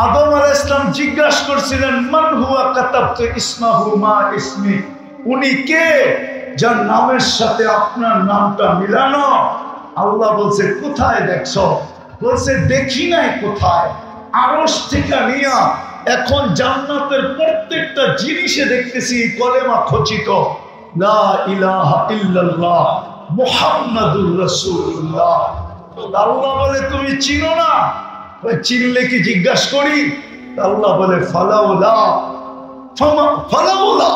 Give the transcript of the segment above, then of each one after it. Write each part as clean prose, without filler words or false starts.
আদম আলাইহিস সালাম জিজ্ঞাসা করছিলেন মান হুয়া কাতাবতু ইসমাহু মা ইসমি, উনি কে যার নামের সাথে আপনার নামটা মিলানো? আল্লাহ বলছে কোথায় দেখছো? বলছে দেখি নাই কোথায়, আরশ থেকে নিয়া এখন জান্নাতের প্রত্যেকটা জিনিসে দেখতেছি কলেমা খচিত, লা ইলাহা ইল্লাল্লাহ মুহাম্মাদুর রাসূলুল্লাহ। আল্লাহ বলে তুমি চিনো না? চিনলে কি জিজ্ঞাসা করি? আল্লাহ বলে ফালাউলা, ফালাউলা,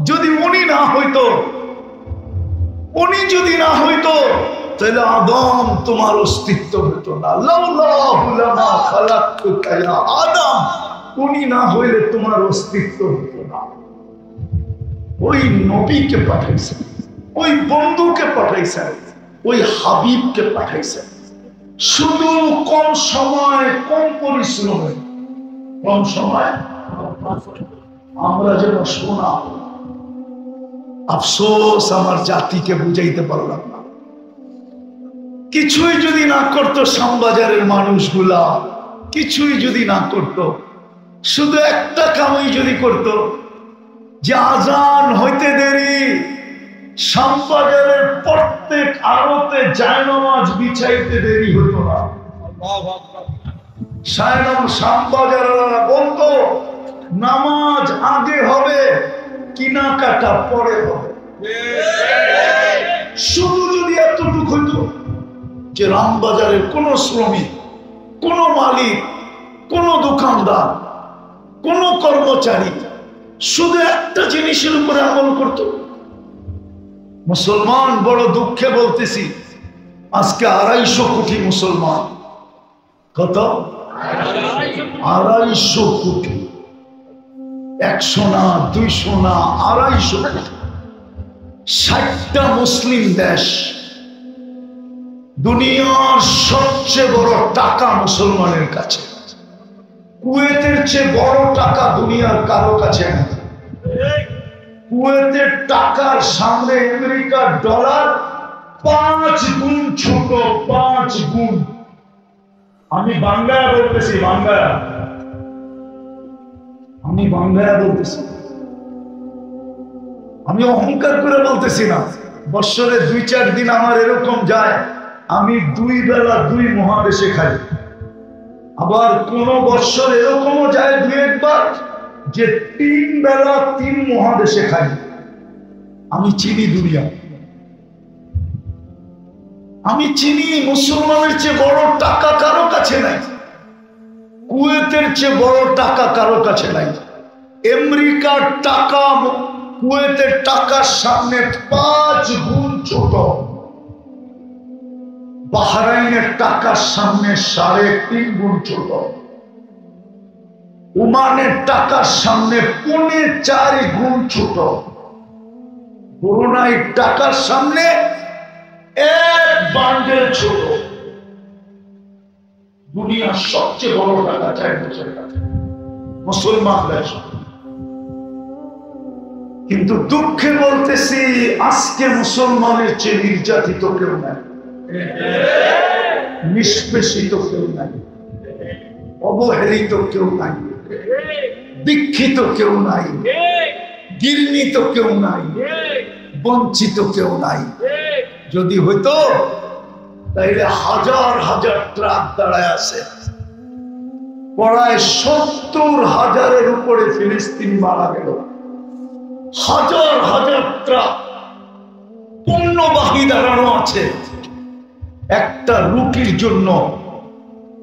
যদি উনি না হইতো, উনি যদি না হইতো তাহলে আদম তোমার অস্তিত্ব হতো না। লাউলাহু লামা খালাকতুকা ইয়া আদম, উনি না হইলে তোমার অস্তিত্ব হতো না। ওই নবীকে পাঠাইছেন, ওই বন্ধুকে পাঠাইছেন, ওই হাবিবকে পাঠাইছেন, শুধু কম সময় কম পরিশ্রমে, কম সময় আমরা যেন শোনা। আফসোস আমার জাতিকে বুঝাইতে পারলাম না। কিছুই যদি না করতো শ্যামবাজারের মানুষগুলা, কিছুই যদি না করতো, শুধু একটা কামই যদি করতো যে আজান হইতে দেরি শ্যামবাজারের প্রত্যেক আড়তে জায়নামাজ বিছাইতে দেরি হতো না। শ্যামবাজারেরা বলতো নামাজ আগে হবে, কেনাকাটা পরে হবে। শুধু যদি এতটুকু হইতো যে রামবাজারের কোন শ্রমিক, কোন মালিক, কোন দোকানদার, কোন কর্মচারী শুধু একটা জিনিসের উপরে আমল করত। মুসলমান, বড় দুঃখে বলতেছি, আজকে 250 কোটি মুসলমান। কত? 250 কোটি। 100 না, 200 না, 250 কোটি। 60টা মুসলিম দেশ। দুনিয়ার সবচেয়ে বড় টাকা মুসলমানের কাছে। কুয়েতের চেয়ে বড় টাকা দুনিয়ার কারো কাছে নেই। কুয়েতের টাকার সামনে আমেরিকার ডলার 5 গুণ ছোট, 5 গুণ। আমি বাংলায় বলতেছি, আমি বাংলায় বলতেছি, আমি অহংকার করে বলতেছি না। বৎসরে 2-4 দিন আমার এরকম যায়, আমি 2 বেলা 2 মহাদেশে খাই। আবার কোন বৎসর এরকমও যায় 2-1 বার যে 3 বেলা 3 মহাদেশে খাই। আমি চিনি দুনিয়া, আমি চিনি মুসলমানের চেয়ে বড় টাকা কারো কাছে নাই। কুয়েতের চেয়ে বড় টাকা কারো কাছে নাই। আমেরিকার টাকা কুয়েতের টাকার সামনে 5 গুণ ছোট। বাহরাইনের টাকার সামনে 3.5 গুণ ছোট। ওমানের টাকার সামনে 4.5 গুণ ছোট। ব্রুনাই টাকার সামনে 1 বান্ডেল ছোট। দুনিয়ার সবচেয়ে বড় টাকা 4 বছর কাছে মুসলমান দেশ। কিন্তু দুঃখে বলতেছি, আজকে মুসলমানের চেয়ে নির্যাতিত কেউ নাই, নিষ্পেষিত কেউ নাই, অবহেলিত কেউ নাই, দীক্ষিত কেউ নাই, ঘৃণিত কেউ নাই, বঞ্চিত কেউ নাই। যদি হইতো তাইলে হাজার হাজার ট্রাক দাঁড়ায় আছে, প্রায় 70,000-এর উপরে ফিলিস্তিনি মারা গেল। হাজার হাজার ট্রাক পণ্যবাহী দাঁড়ানো আছে একটা রুটির জন্য,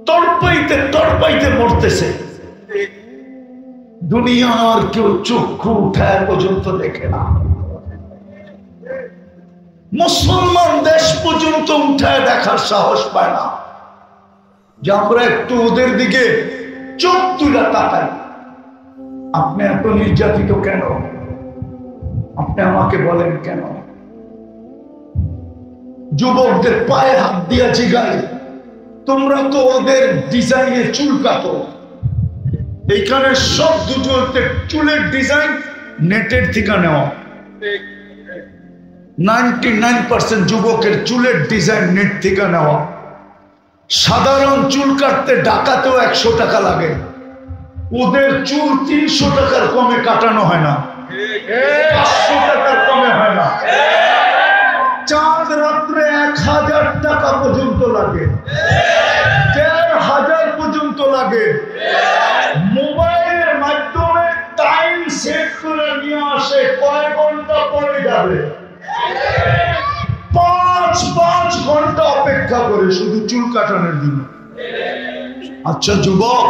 তড়পাইতে তড়পাইতে মরতেছে। দুনিয়ার কেউ চক্ষু উঠায় পর্যন্ত দেখে না। মুসলমান দেশ পর্যন্ত উঠায় দেখার সাহস পায় না যে আমরা একটু ওদের দিকে চোখ তুলে তাকাই। আপনি এত নির্যাতিত কেন? আপনি আমাকে বলেন কেন? যুবকদের পায়ে হাত দিয়েছি গায়ে, তোমরা তো ওদের ডিজাইনে চুল কাটো। এইখানে সব দুটো চুলের ডিজাইন নেটের থেকে নেওয়া। 99% যুবকের চুলের ডিজাইন নেট থেকে নেওয়া। সাধারণ চুল কাটতে ঢাকাতেও 100 টাকা লাগে, ওদের চুল 300 টাকার কমে কাটানো হয় না, 500 টাকার কমে হয় না। চাঁদ রাত্রে 1000 টাকা পর্যন্ত লাগে, 1500 পর্যন্ত লাগে। মোবাইলের মাধ্যমে টাইম সেট করে নিয়ে আসে, কয় ঘন্টা পরে যাবে, 5 ঘন্টা অপেক্ষা করে শুধু চুল কাটানোর জন্য। আচ্ছা যুবক,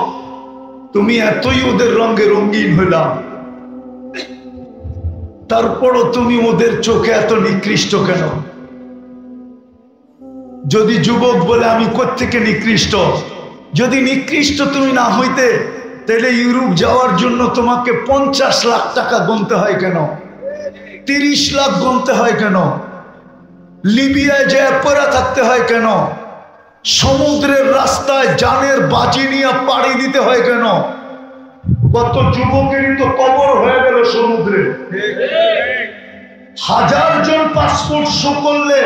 তুমি এতই ওদের রঙে রঙিন হইলাম, তারপরও তুমি ওদের চোখে এত নিকৃষ্ট কেন? যদি যুবক বলে আমি কোত্থেকে নিকৃষ্ট, যদি নিকৃষ্ট তুমি না হইতে তাহলে ইউরোপ যাওয়ার জন্য তোমাকে 50 লাখ টাকা গুনতে হয় কেন, 30 লাখ গুনতে হয় কেন, লিবিয়ায় যে পড়া থাকতে হয় কেন, সমুদ্রের রাস্তায় জানের বাজি নিয়ে পাড়ি দিতে হয় কেন? কত যুবকেরই তো কবর হয়ে গেল সমুদ্রে। 1000 জন পাসপোর্ট শো করলে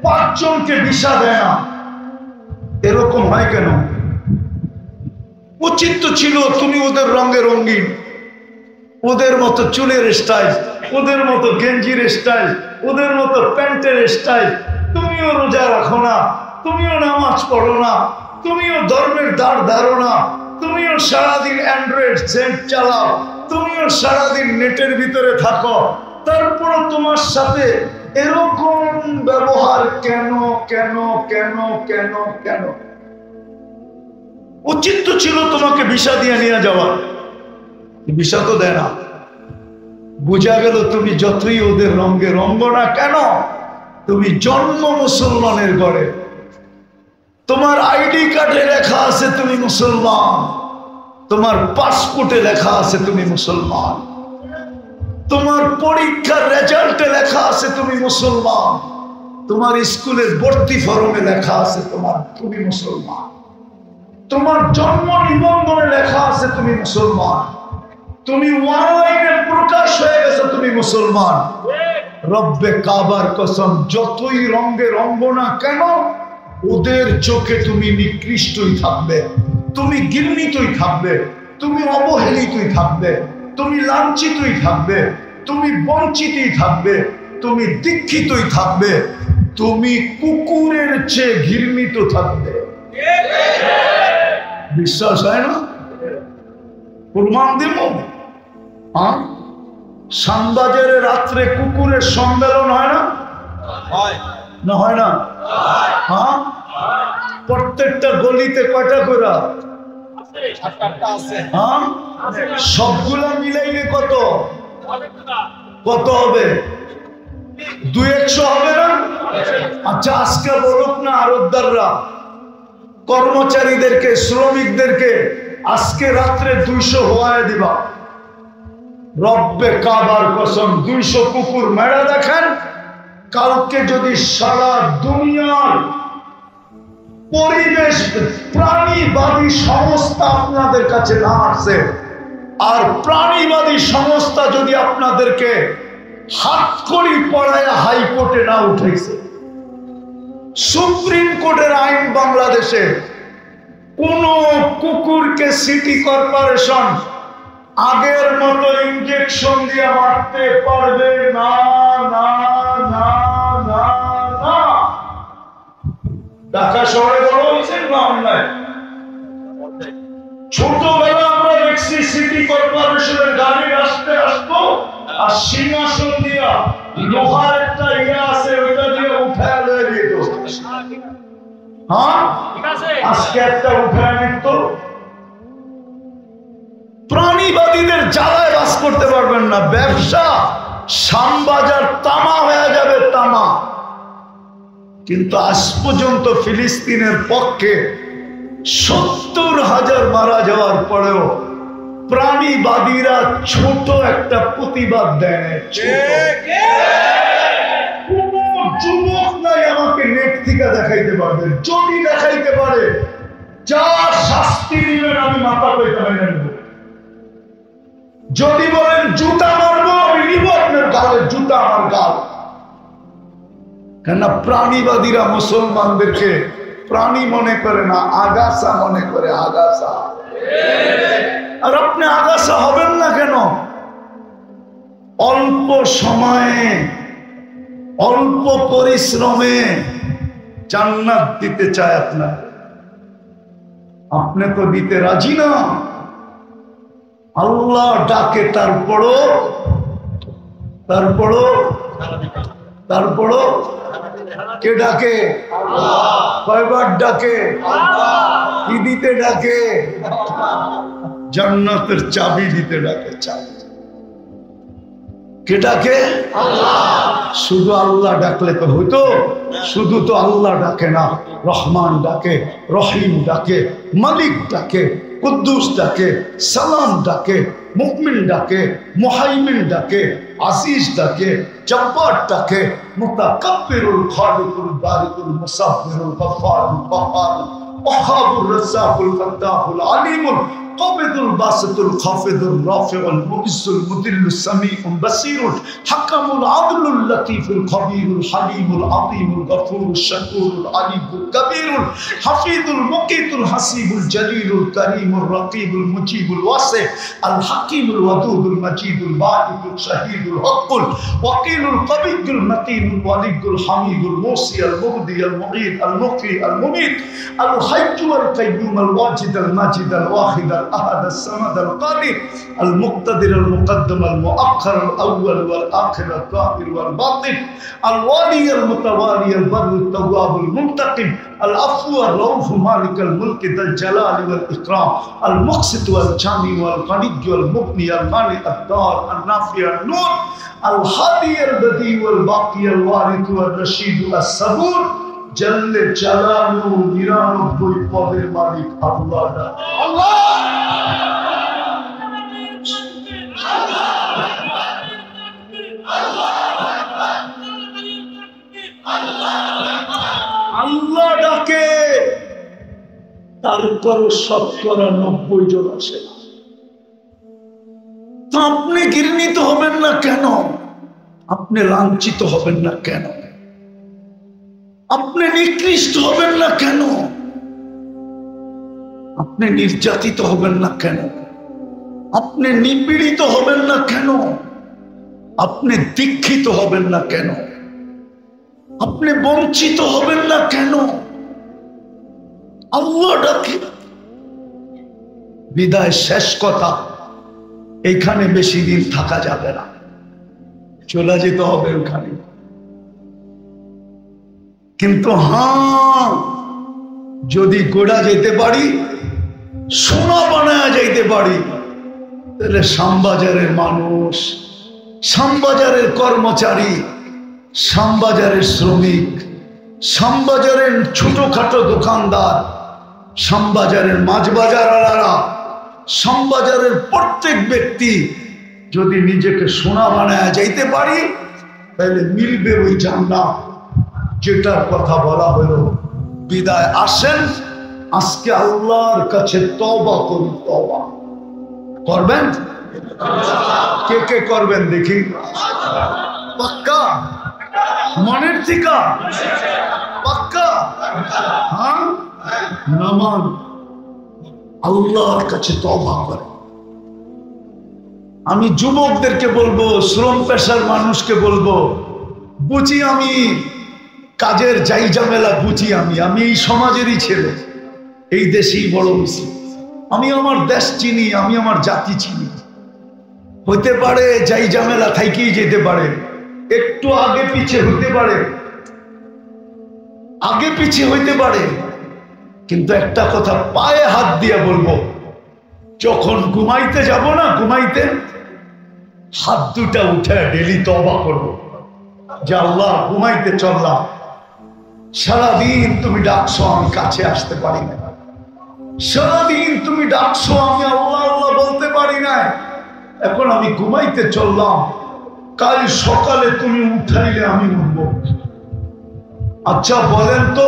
5 জনকে ভিসা দেয় না, এরকম হয় কেন? উচিত তো ছিল তুমি ওদের রঙে রঙিন, ওদের মতো চুলের স্টাইল, ওদের মতো গেঞ্জির স্টাইল, ওদের মতো প্যান্টের স্টাইল। তুমিও রোজা রাখো না, তুমিও নামাজ পড়ো না, তুমিও ধর্মের দ্বার ধারো না, তুমিও সারাদিন অ্যান্ড্রয়েড সেট চালাও, তুমিও সারাদিন নেটের ভিতরে থাকো, তারপর তোমার সাথে এরকম ব্যবহার কেন কেন কেন কেন কেন? উচিত তো ছিল তোমাকে ভিসা দিয়ে নিয়ে যাওয়া, ভিসা তো দেয় না। বোঝা গেল তুমি যতই ওদের রঙে রঙ্গ না কেন, তুমি জন্ম মুসলমানের ঘরে, তোমার আইডি কার্ডে লেখা আছে তুমি মুসলমান, তোমার পাসপোর্টে লেখা আছে তুমি মুসলমান, তোমার পরীক্ষার রেজাল্টে লেখা আছে তুমি মুসলমান, তোমার স্কুলের ভর্তি ফরমে লেখা আছে তুমি মুসলমান, তোমার জন্ম নিবন্ধনে লেখা আছে তুমি মুসলমান, তুমি অনলাইনে প্রকাশ হয়ে গেছো তুমি মুসলমান। রব্বে কাবার কসম, যতই রঙে রঙ্গ না কেন, ওদের চোখে তুমি নিকৃষ্টই থাকবে, তুমি ঘৃণিতই থাকবে, তুমি অবহেলিতই থাকবে, তুমি লাঞ্ছিতই থাকবে, তুমি বঞ্চিতই থাকবে, তুমি দীক্ষিতই থাকবে, তুমি কুকুরের চেয়ে ঘৃণিত থাকবে। বিশ্বাস হয় না? প্রমাণ দিব। শ্যামবাজারে রাত্রে কুকুরের সম্মেলন হয় না? না হয় না? হ্যাঁ, প্রত্যেকটা গলিতে কয়টা করে? হ্যাঁ, সবগুলা মিলাইলে কত কত হবে? 200 হবে না? আচ্ছা আজকে বলুক না আরবদাররা কর্মচারীদেরকে, শ্রমিকদেরকে আজকে রাত্রে 200 হওয়ায় দিবা। রব্বে কাবার কসম, 200 কুকুর মেরা দেখেন। কালকে যদি সারা দুনিয়ার পরিবেশ প্রাণীবাদী সংস্থা আপনাদের কাছে না আসে, আর প্রাণীবাদী সংস্থা যদি আপনাদেরকে হাতকড়ি পড়ায় হাইকোর্টে না উঠেছে, সুপ্রিম কোর্টের আইন বাংলাদেশে কোন কুকুরকে সিটি কর্পোরেশন আগের মতো ইনজেকশন দিয়ে মারতে পারবে না, না না না না। ঢাকা শহরে বড় হয়েছে না অন্যায়? ছোটবেলা আমরা দেখছি সিটি কর্পোরেশনের গাড়ি আসতে আসতো আর সিংহাসন দিয়া লোহার একটা ইয়ে আছে ওইটা দিয়ে উঠায় লয়ে দিত। হ্যাঁ, আজকে একটা উঠায় নিত। প্রাণীবাদীদের জ্বালায় বাস করতে পারবেন না। ব্যবসা শ্যামবাজার তামা হয়ে যাবে, তামা। কিন্তু আজ পর্যন্ত ফিলিস্তিনের পক্ষে 70,000 মারা যাওয়ার পরেও প্রাণীবাদীরা ছোট একটা প্রতিবাদ দেয়। কোন যুবক নাই আমাকে নেট থেকে দেখাইতে পারবে, যদি দেখাইতে পারে যা শাস্তি দিবেন আমি মাথা পেতে মেনে নেব। যদি বলেন জুতা মারবো, আমি নিব আপনার গালের জুতা, আমার গাল। কেননা প্রাণীবাদীরা মুসলমানদেরকে প্রাণী মনে করে না, আগাছা মনে করে, আগাছা। আর আপনি আগাছা হবেন না কেন? অল্প সময়ে অল্প পরিশ্রমে জান্নাত দিতে চায় আপনার, আপনি তো দিতে রাজি না। আল্লাহ ডাকে, তারপরও কে ডাকে? কয়বার ডাকে? কি দিতে ডাকে? জান্নাতের চাবি দিতে ডাকে। চাবি কে ডাকে? শুধু আল্লাহ ডাকলে তো হইতো? শুধু তো আল্লাহ ডাকে না, রহমান ডাকে, রহিম ডাকে, মালিক ডাকে, কুদ্দুস ডাকে, সালাম ডাকে, মুমিন ডাকে, মুহাইমিন ডাকে, আজিজ ডাকে, জব্বার ডাকে, মুতাকাব্বিরুল খালিকুল বারিকুল মুসাব্বিরুল গফফারুল কাহ্হারুল ওয়াহ্হাবুর রাজ্জাকুল ফাত্তাহুল আলিমুল قابض الباسط الخافض الرافع المعز المذل السميع البصير حكم العدل اللطيف الخبير الحليم العظيم الغفور الشكور العليم الكبير الحفيظ المقيت الحسيب الجليل الكريم الرقيب المجيب الواسع الحكيم الودود المجيد الباعث الشهيد الحق الوكيل القوي المتين الولي الحميد الموصي المبدي المعيد المحيي المميت الحي والقيوم الواجد الماجد الواحد الأحد الصمد القادر المقتدر المقدم المؤخر الأول والآخر الظاهر والباطن الوالي المتوالي البر التواب المنتقم العفو الرؤوف مالك الملك ذا الجلال والإكرام المقسط والجامع والغني والمغني المانع الدار النافع النور الهادي البديع والباقي الوارث والرشيد الصبور জল্লে জালালু 99 পদের মালিক আল্লাহ। আল্লাহ ডাকে, তারপর 90 জন আসে। তো আপনি ঘৃণিত হবেন না কেন? আপনি লাঞ্ছিত হবেন না কেন? আপনি নিকৃষ্ট হবেন না কেন? আপনি নির্যাতিত হবেন না কেন? আপনি নিপীড়িত হবেন না কেন? আপনি দীক্ষিত হবেন না কেন? আপনি বঞ্চিত হবেন না কেন? আল্লাহ ডাকে। বিদায় শেষ কথা, এইখানে বেশি দিন থাকা যাবে না, চলে যেতে হবে ওখানে। কিন্তু হ্যাঁ, যদি গোড়া যেতে পারি, সোনা বানায় যাইতে পারি, তাহলে শ্যামবাজারের মানুষ, শ্যামবাজারের কর্মচারী, শ্যামবাজারের শ্রমিক, শ্যামবাজারের ছোটখাটো দোকানদার, শ্যামবাজারের মাছ বাজারওয়ালারা, শ্যামবাজারের প্রত্যেক ব্যক্তি যদি নিজেকে সোনা বানায় যাইতে পারি, তাহলে মিলবে ওই জান্নাত যেটার কথা বলা হলো। বিদায় আসেন, আজকে আল্লাহর কাছে তওবা করুন। তওবা করবেন? কে কে করবেন দেখি? পাক্কা? মনের থেকে পাক্কা? হ্যাঁ, নামান আল্লাহর কাছে তওবা করেন। আমি যুবকদেরকে বলবো, শ্রম পেশার মানুষকে বলবো, বুঝি আমি কাজের যাই ঝামেলা বুঝি, আমি এই সমাজেরই ছেলে, এই দেশেই বড় হয়েছি, আমি আমার দেশ চিনি, আমি আমার জাতি চিনি। হইতে পারে যাই ঝামেলা থাইকেই যেতে পারে, একটু আগে পিছে হইতে পারে, আগে পিছে হইতে পারে, কিন্তু একটা কথা পায়ে হাত দিয়ে বলবো, যখন ঘুমাইতে যাব না, ঘুমাইতে হাত দুটা উঠে ডেলি তওবা করবো যে আল্লাহ ঘুমাইতে চললাম, সারাদিন তুমি ডাকছো, আমি কাছে আসতে পারি না, সারাদিন তুমি ডাকছো, আমি আল্লাহ আল্লাহ বলতে পারি না, এখন আমি ঘুমাইতে চললাম, কাল সকালে তুমি উঠাইলে আমি উঠবো। আচ্ছা বলেন তো,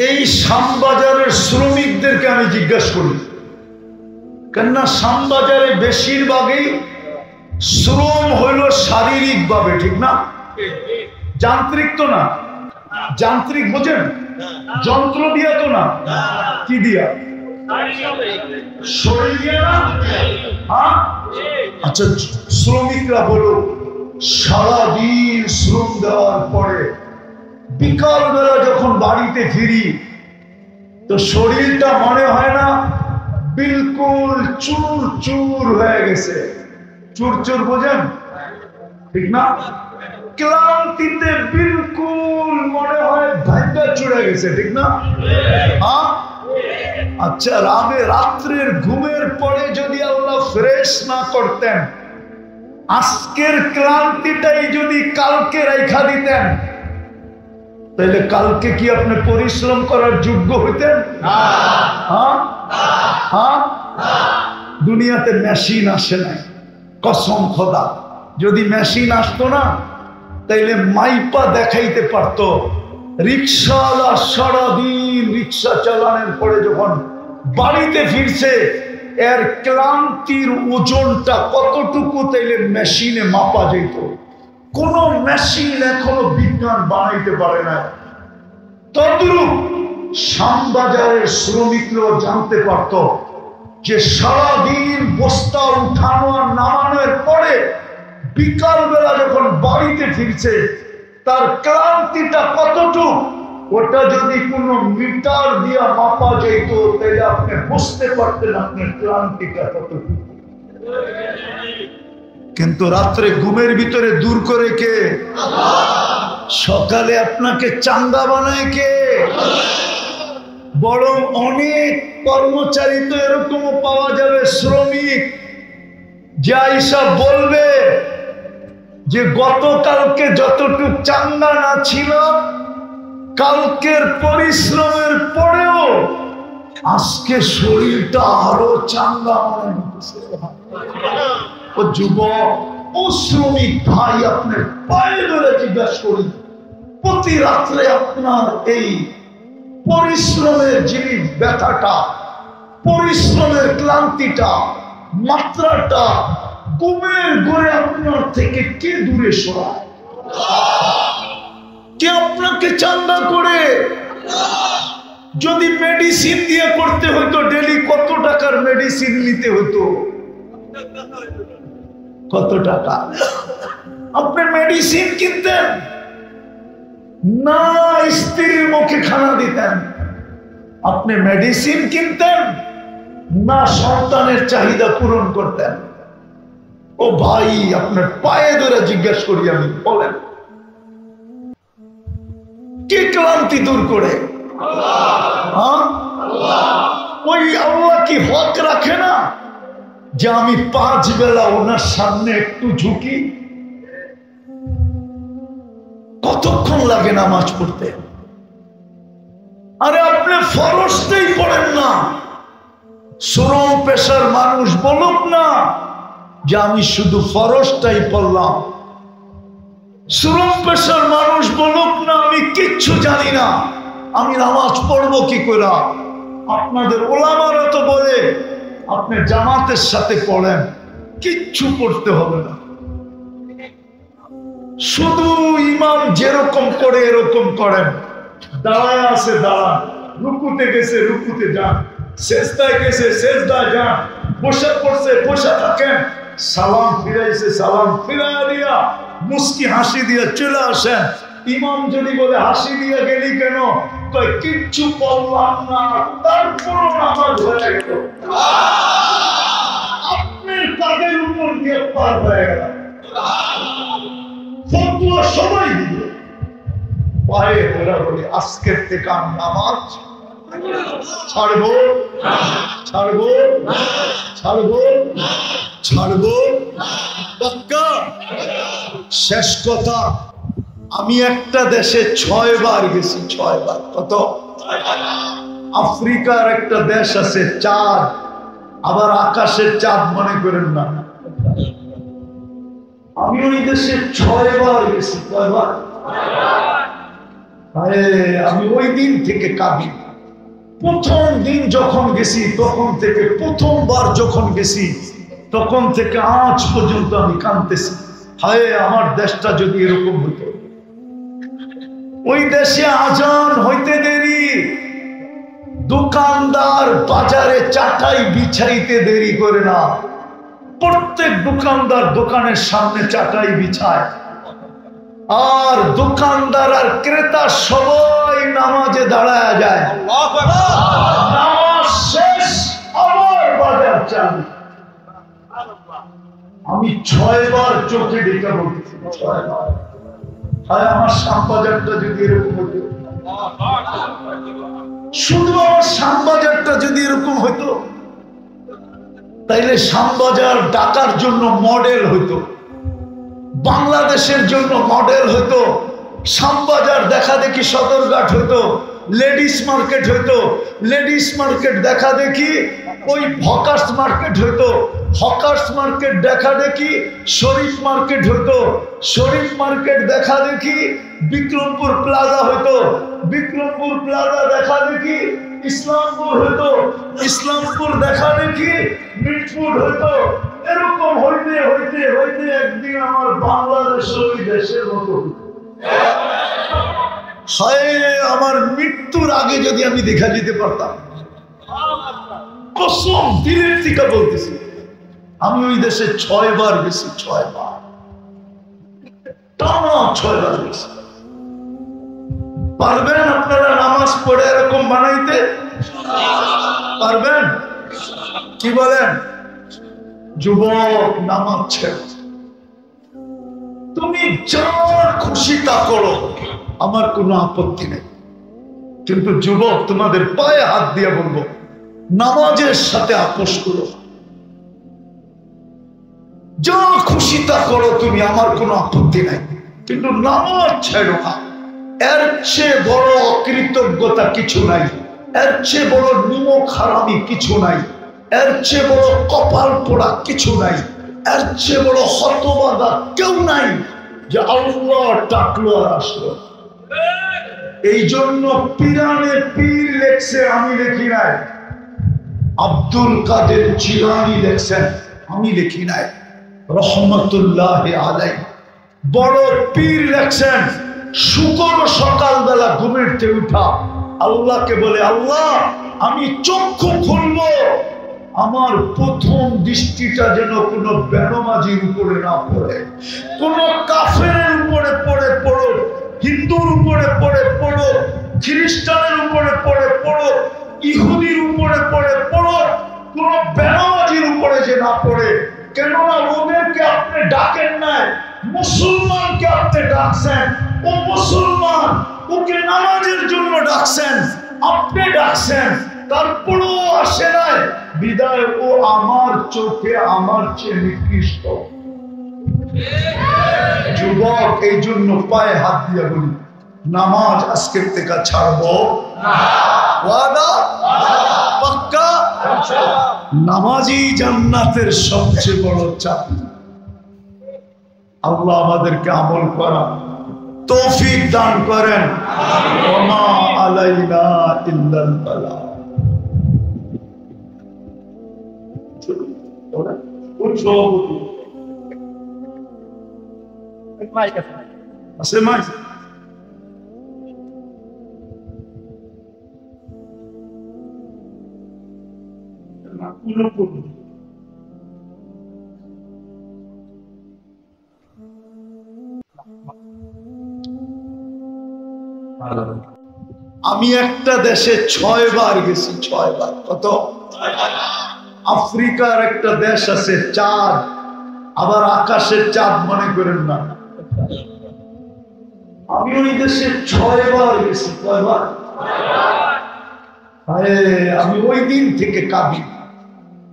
এই শ্যামবাজারের শ্রমিকদেরকে আমি জিজ্ঞাসা করি, কেননা শ্যামবাজারে বেশিরভাগই শ্রম হইল শারীরিক ভাবে, ঠিক না? যান্ত্রিক তো না, যান্ত্রিক বোঝেন, যন্ত্র দিয়া তো না, কি দিয়া? শরীর দিয়া না? হ্যাঁ। আচ্ছা, শ্রমিকরা বলো, সারাদিন শ্রম দেওয়ার পরে বিকাল বেলা যখন বাড়িতে ফিরি তো শরীরটা মনে হয় না বিলকুল চুর চুর হয়ে গেছে? চুর চুর বোঝেন, ঠিক না? ক্লান্তিতে বিলকুল মনে হয় ভাইটা চুড়ে গেছে, ঠিক না? হ্যাঁ। আচ্ছা, রাত্রের ঘুমের পরে যদি আল্লাহ ফ্রেশ না করতেন, আজকের ক্লান্তিটাই যদি কালকে রেখা দিতেন, তাহলে কালকে কি আপনি পরিশ্রম করার যোগ্য হইতেন? দুনিয়াতে মেশিন আসে নাই, কসম খোদা। যদি মেশিন আসতো না, তাইলে মাইপা দেখাইতে পারতো রিক্সাওয়ালা সারাদিন রিক্সা চালানোর পরে যখন বাড়িতে ফিরছে এর ক্লান্তির ওজনটা কতটুকু, তাইলে মেশিনে মাপা যেত। কোন মেশিন এখনো বিজ্ঞান বানাইতে পারে না। তদ্রূপ শ্যামবাজারের শ্রমিকরাও জানতে পারত যে সারাদিন বস্তা উঠানো আর নামানোর পরে বিকাল বেলা যখন বাড়িতে ফিরছে তার ক্লান্তিটা কতটুকু, ওটা যদি কোনো মিটার দিয়া মাপা যেত তাহলে আপনি বুঝতে পারতেন আপনার ক্লান্তিটা কতটুকু। কিন্তু রাত্রে ঘুমের ভিতরে দূর করে কে? সকালে আপনাকে চাঙ্গা বানায় কে? বরং অনেক কর্মচারী তো এরকমও পাওয়া যাবে, শ্রমিক, যে আইসা বলবে যে গতকালকে যতটুকু চাঙ্গা না ছিল, কালকের পরিশ্রমের পরেও আজকে শরীরটা আরো চাঙ্গা মনে হচ্ছে। ও যুবক, ও শ্রমিক ভাই, আপনার পায়ে ধরে জিজ্ঞাসা করি, প্রতি রাত্রে আপনার এই পরিশ্রমের জিনিস, ব্যথাটা, পরিশ্রমের ক্লান্তিটা, মাত্রাটা ঘুমের ঘরে আপনার থেকে কে দূরে সরায়? কে আপনাকে চাঙ্গা করে? যদি মেডিসিন দিয়ে করতে হতো, ডেলি কত টাকার মেডিসিন নিতে হতো? কত টাকা? আপনি মেডিসিন কিনতেন না স্ত্রীর মুখে খানা দিতেন? আপনি মেডিসিন কিনতেন না সন্তানের চাহিদা পূরণ করতেন? ও ভাই, আপনার পায়ে ধরে জিজ্ঞাসা করি আমি, বলেন কে ক্লান্তি দূর করে? ওই আল্লাহ কি হক রাখে না যে আমি 5 বেলা ওনার সামনে একটু ঝুঁকি? কতক্ষণ লাগে নামাজ পড়তে? আরে আপনি ফরজটাই পড়েন না। শ্রম পেশার মানুষ বলুক না যে আমি শুধু ফরজটাই পড়লাম। শ্রম পেশার মানুষ বলুক না আমি কিচ্ছু জানি না, আমি নামাজ পড়বো কি করে। আপনাদের ওলামারা তো বলে আপনি জামাতের সাথে পড়েন, কিচ্ছু পড়তে হবে না, শুধু ইমাম যেরকম করে এরকম করেন। দাঁড়ায় আছে দাঁড়ান, রুকুতে গেছে রুকুতে যান, সেজদায় গেছে সেজদায় যান, বসে পড়ছে বসে থাকেন, সালাম ফিরাইছে সালাম ফিরাইয়া দিয়া মুস্কি হাসি দিয়ে চলে আসেন। ইমাম যদি বলে হাসি দিয়ে গেলি কেন, কয় কিচ্ছু বললাম না, তারপর নামাজ হয়ে গেল। আপনার কাদের উপর দিয়ে পার হয়ে গেল, ফতোয়া সবাই দিবে। পায়ে ধরা বলে আজকের থেকে আমি নামাজ ছাড়বো ছাড়বো ছাড়বো ছাড়বো পাক্কা। শেষ কথা, আমি একটা দেশে 6 বার গেছি, 6 বার। কত? আফ্রিকার একটা দেশ আছে চাঁদ, আবার আকাশের চাঁদ মনে করেন না। আমি ওই দেশে 6 বার গেছি। কয়বার? আমি ওই দিন থেকে কাঁদি। প্রথম দিন যখন গেছি তখন থেকে, প্রথমবার যখন গেছি তখন থেকে আজ পর্যন্ত আমি কাঁদতেছি। হায় আমার দেশটা যদি এরকম হতো। ওই দেশে আজান হইতে দেরি, দোকানদার বাজারে চাটাই বিছাইতে দেরি করে না। প্রত্যেক দোকানদার দোকানের সামনে চাটাই বিছায়, আর দোকানদার আর ক্রেতা সবাই নামাজে দাঁড়ায় যায়। নামাজ শেষ, আবার বাজার চালু। আমি 6 বার চোখে ডেকে বলতেছি, 6 বার। আমার শ্যামবাজারটা যদি এরকম হতো, শুধু আমার শ্যামবাজারটা যদি এরকম হতো, তাইলে শ্যামবাজার ঢাকার জন্য মডেল হইতো, বাংলাদেশের জন্য মডেল হইতো। শ্যামবাজার দেখা দেখি সদরঘাট হইতো, লেডিস মার্কেট হইতো, লেডিস মার্কেট দেখা দেখি ওই হকার্স মার্কেট হইতো, হকার্স মার্কেট দেখা দেখি শরীফ মার্কেট হইতো, শরীফ মার্কেট দেখা দেখি বিক্রমপুর প্লাজা হইতো, বিক্রমপুর প্লাজা দেখা দেখি ইসলামপুর হইতো, ইসলামপুর দেখা দেখি মিটফুট হইতো। এরকম হইতে হইতে হইতে একদিন আমার বাংলাদেশ ওই দেশের মতো। হায়, আমার মৃত্যুর আগে যদি আমি দেখা যেতে পারতাম, কসম দিলের থেকে বলতেছি, আমি ওই দেশে 6 বার গেছি, 6 বার, টানা 6 বার গেছি। পারবেন আপনারা নামাজ পড়ে এরকম বানাইতে? পারবেন? কি বলেন? যুবক, নামাজ ছেড়ে তুমি যা খুশি তা করো, আমার কোনো আপত্তি নেই। কিন্তু যুবক, তোমাদের পায়ে হাত দিয়ে বলবো, নামাজের সাথে আপোষ করো। যা খুশি তা করো তুমি, আমার কোনো আপত্তি নাই, কিন্তু নামাজ ছেড়ো না। এর চেয়ে বড় অকৃতজ্ঞতা কিছু নাই, এর চেয়ে বড় নিমক হারামি কিছু নাই, এর চেয়ে বড় কপাল পোড়া কিছু নাই, এর চেয়ে বড় হতবাদা কেউ নাই যে আল্লাহ ডাকলো আর আসলো। এই জন্য পিরানে পীর লেখছে, আমি লিখি নাই। আব্দুল কাদের জিলানী লেখছেন, আমি লিখি নাই, রহমতুল্লাহ আলাইহি। বড় পীর লেখছেন, শুকর সকালবেলা ঘুমের থেকে উঠা আল্লাহকে বলে, আল্লাহ আমি চক্ষু খুলবো, আমার প্রথম দৃষ্টিটা যেন কোনো বেনমাজির উপরে না পড়ে, কোনো কাফেরের উপরে পড়ে পড়ো, হিন্দুর উপরে পড়ে পড়ো, খ্রিস্টানের উপরে পড়ে পড়ো, ইহুদির উপরে পড়ে পড়ো, কোন বেনামাজির উপরে যে না পড়ে। কেননা ওদেরকে আপনি ডাকেন নাই, মুসলমানকে আপনি ডাকছেন। ও মুসলমান, ওকে নামাজের জন্য ডাকছেন, আপনি ডাকছেন, তারপরও আসে নাই, বিদায় ও আমার চোখে আমার চেয়ে নিকৃষ্ট। যুবক, এই জন্য পায়ে হাত দিয়ে বলি, নামাজ আজকের থেকে ছাড়বো না। ওয়াদা পাক্কা? নামাজই জান্নাতের সবচেয়ে বড় চাবি। আল্লাহ আমাদেরকে আমল করা তৌফিক দান করেন। ওমা আলাইনা ইল্লাল বালাগ। আছে মাইক? আমি একটা দেশে 6 বার গেছি, 6 বার। কত? আফ্রিকার একটা দেশ আছে, চাঁদ, আবার আকাশের চাঁদ মনে করেন না। আমি ওই দেশে 6 বার গেছি। কয়বার? আমি ওই দিন থেকে কাঁদি।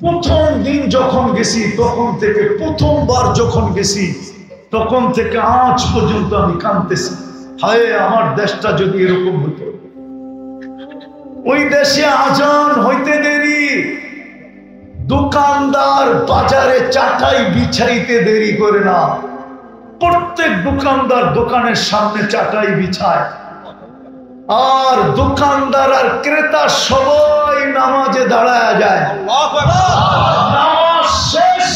প্রথম দিন যখন গেছি তখন থেকে, প্রথমবার যখন গেছি তখন থেকে আজ পর্যন্ত আমি কাঁদতেছি। হায়, আমার দেশটা যদি এরকম হতো। ওই দেশে আজান হইতে দেরি, দোকানদার বাজারে চাটাই বিছাইতে দেরি করে না। প্রত্যেক দোকানদার দোকানের সামনে চাটাই বিছায়, আর দোকানদার আর ক্রেতা সবাই নামাজে দাঁড়ায় যায়। নামাজ শেষ,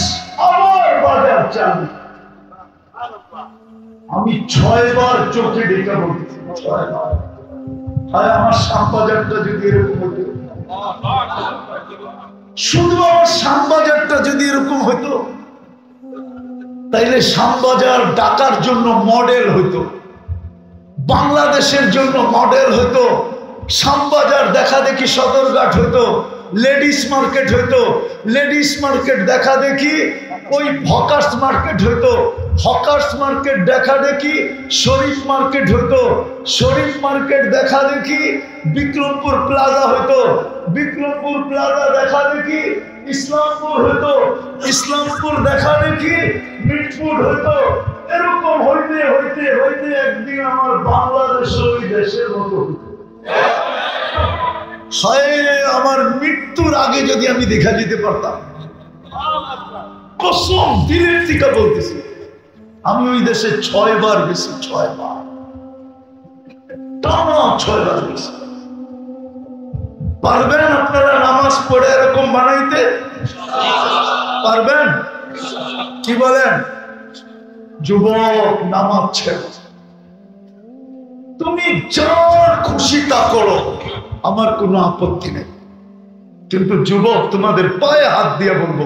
আবার বাজার চালু। আমি 6 বার চোখে ডেকে বলছি, আমার শ্যামবাজারটা যদি এরকম হতো, শুধু আমার শ্যামবাজারটা যদি এরকম হতো, তাইলে শ্যামবাজার ঢাকার জন্য মডেল হইতো, বাংলাদেশের জন্য মডেল হইতো। শ্যামবাজার দেখা দেখি সদরঘাট হইতো, লেডিস মার্কেট হইতো, লেডিস মার্কেট দেখা দেখি ওই হকার্স মার্কেট হইতো, হকার্স মার্কেট দেখা দেখি শরীফ মার্কেট হইতো, শরীফ মার্কেট দেখা দেখি বিক্রমপুর প্লাজা হইতো, বিক্রমপুর প্লাজা দেখা দেখি ইসলামপুর হইতো, ইসলামপুর দেখা দেখি মিটপুর হইতো। এরকম হইতে হইতে হইতে একদিন আমার বাংলাদেশ ওই দেশের মতো হইতো। আমার মৃত্যুর আগে যদি আমি দেখা যেতে পারতাম, কসম দিলের থেকে বলতেছি, আমি ওই দেশে 6 বার গেছি, 6 বার, টানা 6 বার গেছি। পারবেন আপনারা নামাজ পড়ে এরকম বানাইতে? পারবেন? কি বলেন? যুবক, নামাজ ছেড়ে তুমি যা খুশি তা করো, আমার কোনো আপত্তি নেই। কিন্তু যুবক, তোমাদের পায়ে হাত দিয়ে বলবো,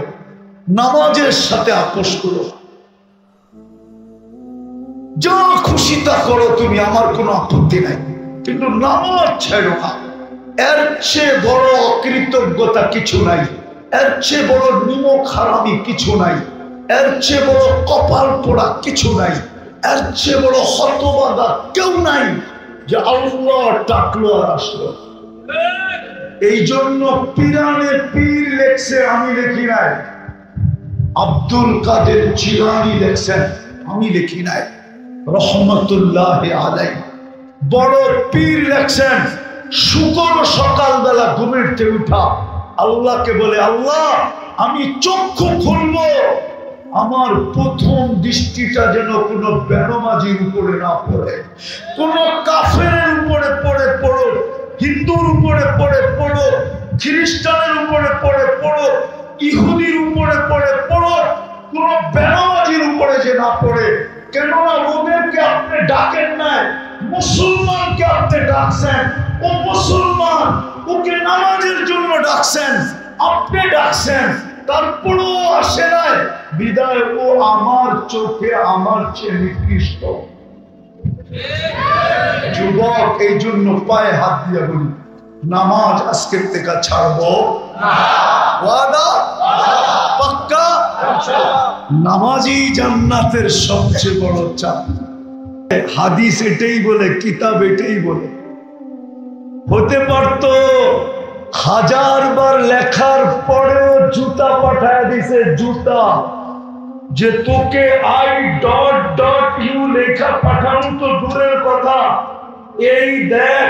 নামাজের সাথে আপোষ করো। যা খুশি তা করো তুমি, আমার কোনো আপত্তি নাই, কিন্তু নামাজ ছেড়ো না। এর চেয়ে বড় অকৃতজ্ঞতা কিছু নাই, এর চেয়ে বড় নিমক হারামি কিছু নাই, এর চেয়ে বড় কপাল পোড়া কিছু নাই, এর চেয়ে বড় হতবাগা কেউ নাই যে আল্লাহ ডাকলো আর আসলো। এই জন্য পিরানে পীর লেখছে, আমি লিখি নাই। আব্দুল কাদের জিলানী লেখছেন, আমি লিখি নাই, রহমতুল্লাহ আলাইহি। বড় পীর লেখছেন, শুকর সকালবেলা ঘুমের থেকে উঠা আল্লাহকে বলে, আল্লাহ আমি চক্ষু খুলবো, আমার প্রথম দৃষ্টিটা যেন কোনো বেনমাজির উপরে না পড়ে, কোন কাফেরের উপরে পড়ে পড়ো, হিন্দুর উপরে পড়ে পড়ো, খ্রিস্টানের উপরে পড়ে পড়ো, ইহুদির উপরে পড়ে পড়ো, কোন বেনমাজির উপরে যে না পড়ে। কেননা ওদেরকে আপনি ডাকেন নাই, মুসলমানকে আপনি ডাকছেন। ও মুসলমান, ওকে নামাজের জন্য ডাকছেন, আপনি ডাকছেন, তারপরেও আসে নাই, বিদায় ও আমার চোখে আমার চেয়ে নিকৃষ্ট। যুবক, এই জন্য পায়ে হাত দিয়ে বলি, নামাজ আজকের থেকে ছাড়বো না। ওয়াদা? পাক্কা? নামাজই জান্নাতের সবচেয়ে বড় চাবি। হাদিস এটাই বলে, কিতাব এটাই বলে। হতে পারতো 1000 বার লেখার পরেও জুতা পাঠায় দিছে, জুতা, যে তোকে I.U লেখা পাঠানো তো দূরের কথা, এই দেখ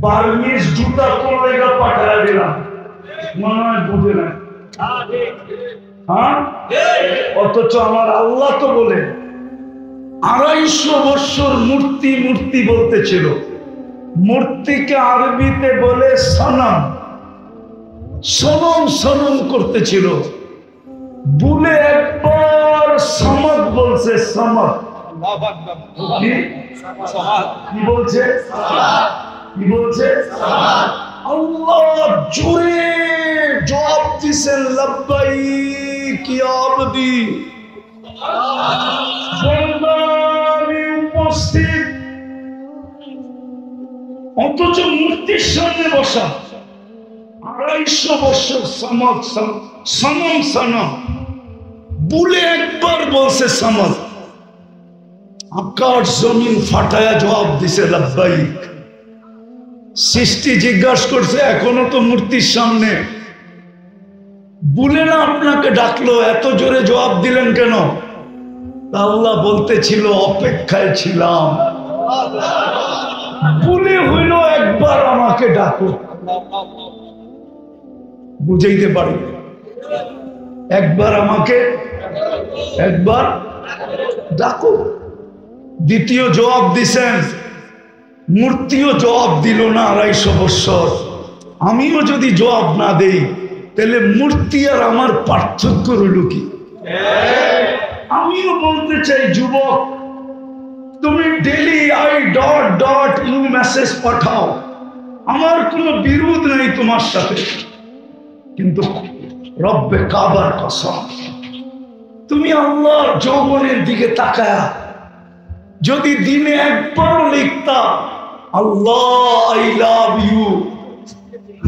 বার্মিজ জুতা কোন লেখা পাঠায় দিলাম, মনে হয় বুঝে না। হ্যাঁ, অথচ আমার আল্লাহ তো বলে 250 বছর মূর্তি মূর্তি বলতেছিল। মূর্তিকে আরবিতে বলে সনম, সনম সনম করতেছিল। বুলে একবার সমদ বলছে, সমদ। কি বলছে? কি বলছে? আল্লাহ জোরে জবাব দিছেন, লব্বাইক ইয়া আবদি। আমি উপস্থিত, অথচ মূর্তির সামনে বসা। 250 বছর সমদ, সনম সনম বুলে একবার বলছে সমদ। আকাশ জমিন ফাটায়া জবাব দিছে লব্বাইক। সৃষ্টি জিজ্ঞাসা করছে, এখনো তো মূর্তির সামনে বুলে না আপনাকে ডাকলো, এত জোরে জবাব দিলেন কেন? আল্লাহ বলতেছিল, অপেক্ষায় ছিলাম, বুলে হইল একবার আমাকে ডাকো। বুঝাইতে পারি? একবার আমাকে, একবার ডাকো। দ্বিতীয় জবাব দিছেন, মূর্তিও জবাব দিল না 250 বছর। আমিও যদি জবাব না দেই, তাহলে মূর্তি আর আমার পার্থক্য রইল কি? আমিও বলতে চাই, যুবক তুমি ডেলি I.U মেসেজ পাঠাও, আমার কোনো বিরোধ নেই তোমার সাথে, কিন্তু রব্বে কাবার কসম, তুমি আল্লাহর যৌবনের দিকে তাকায়া যদি দিনে একবারও লিখতা আল্লাহ আই লাভ ইউ,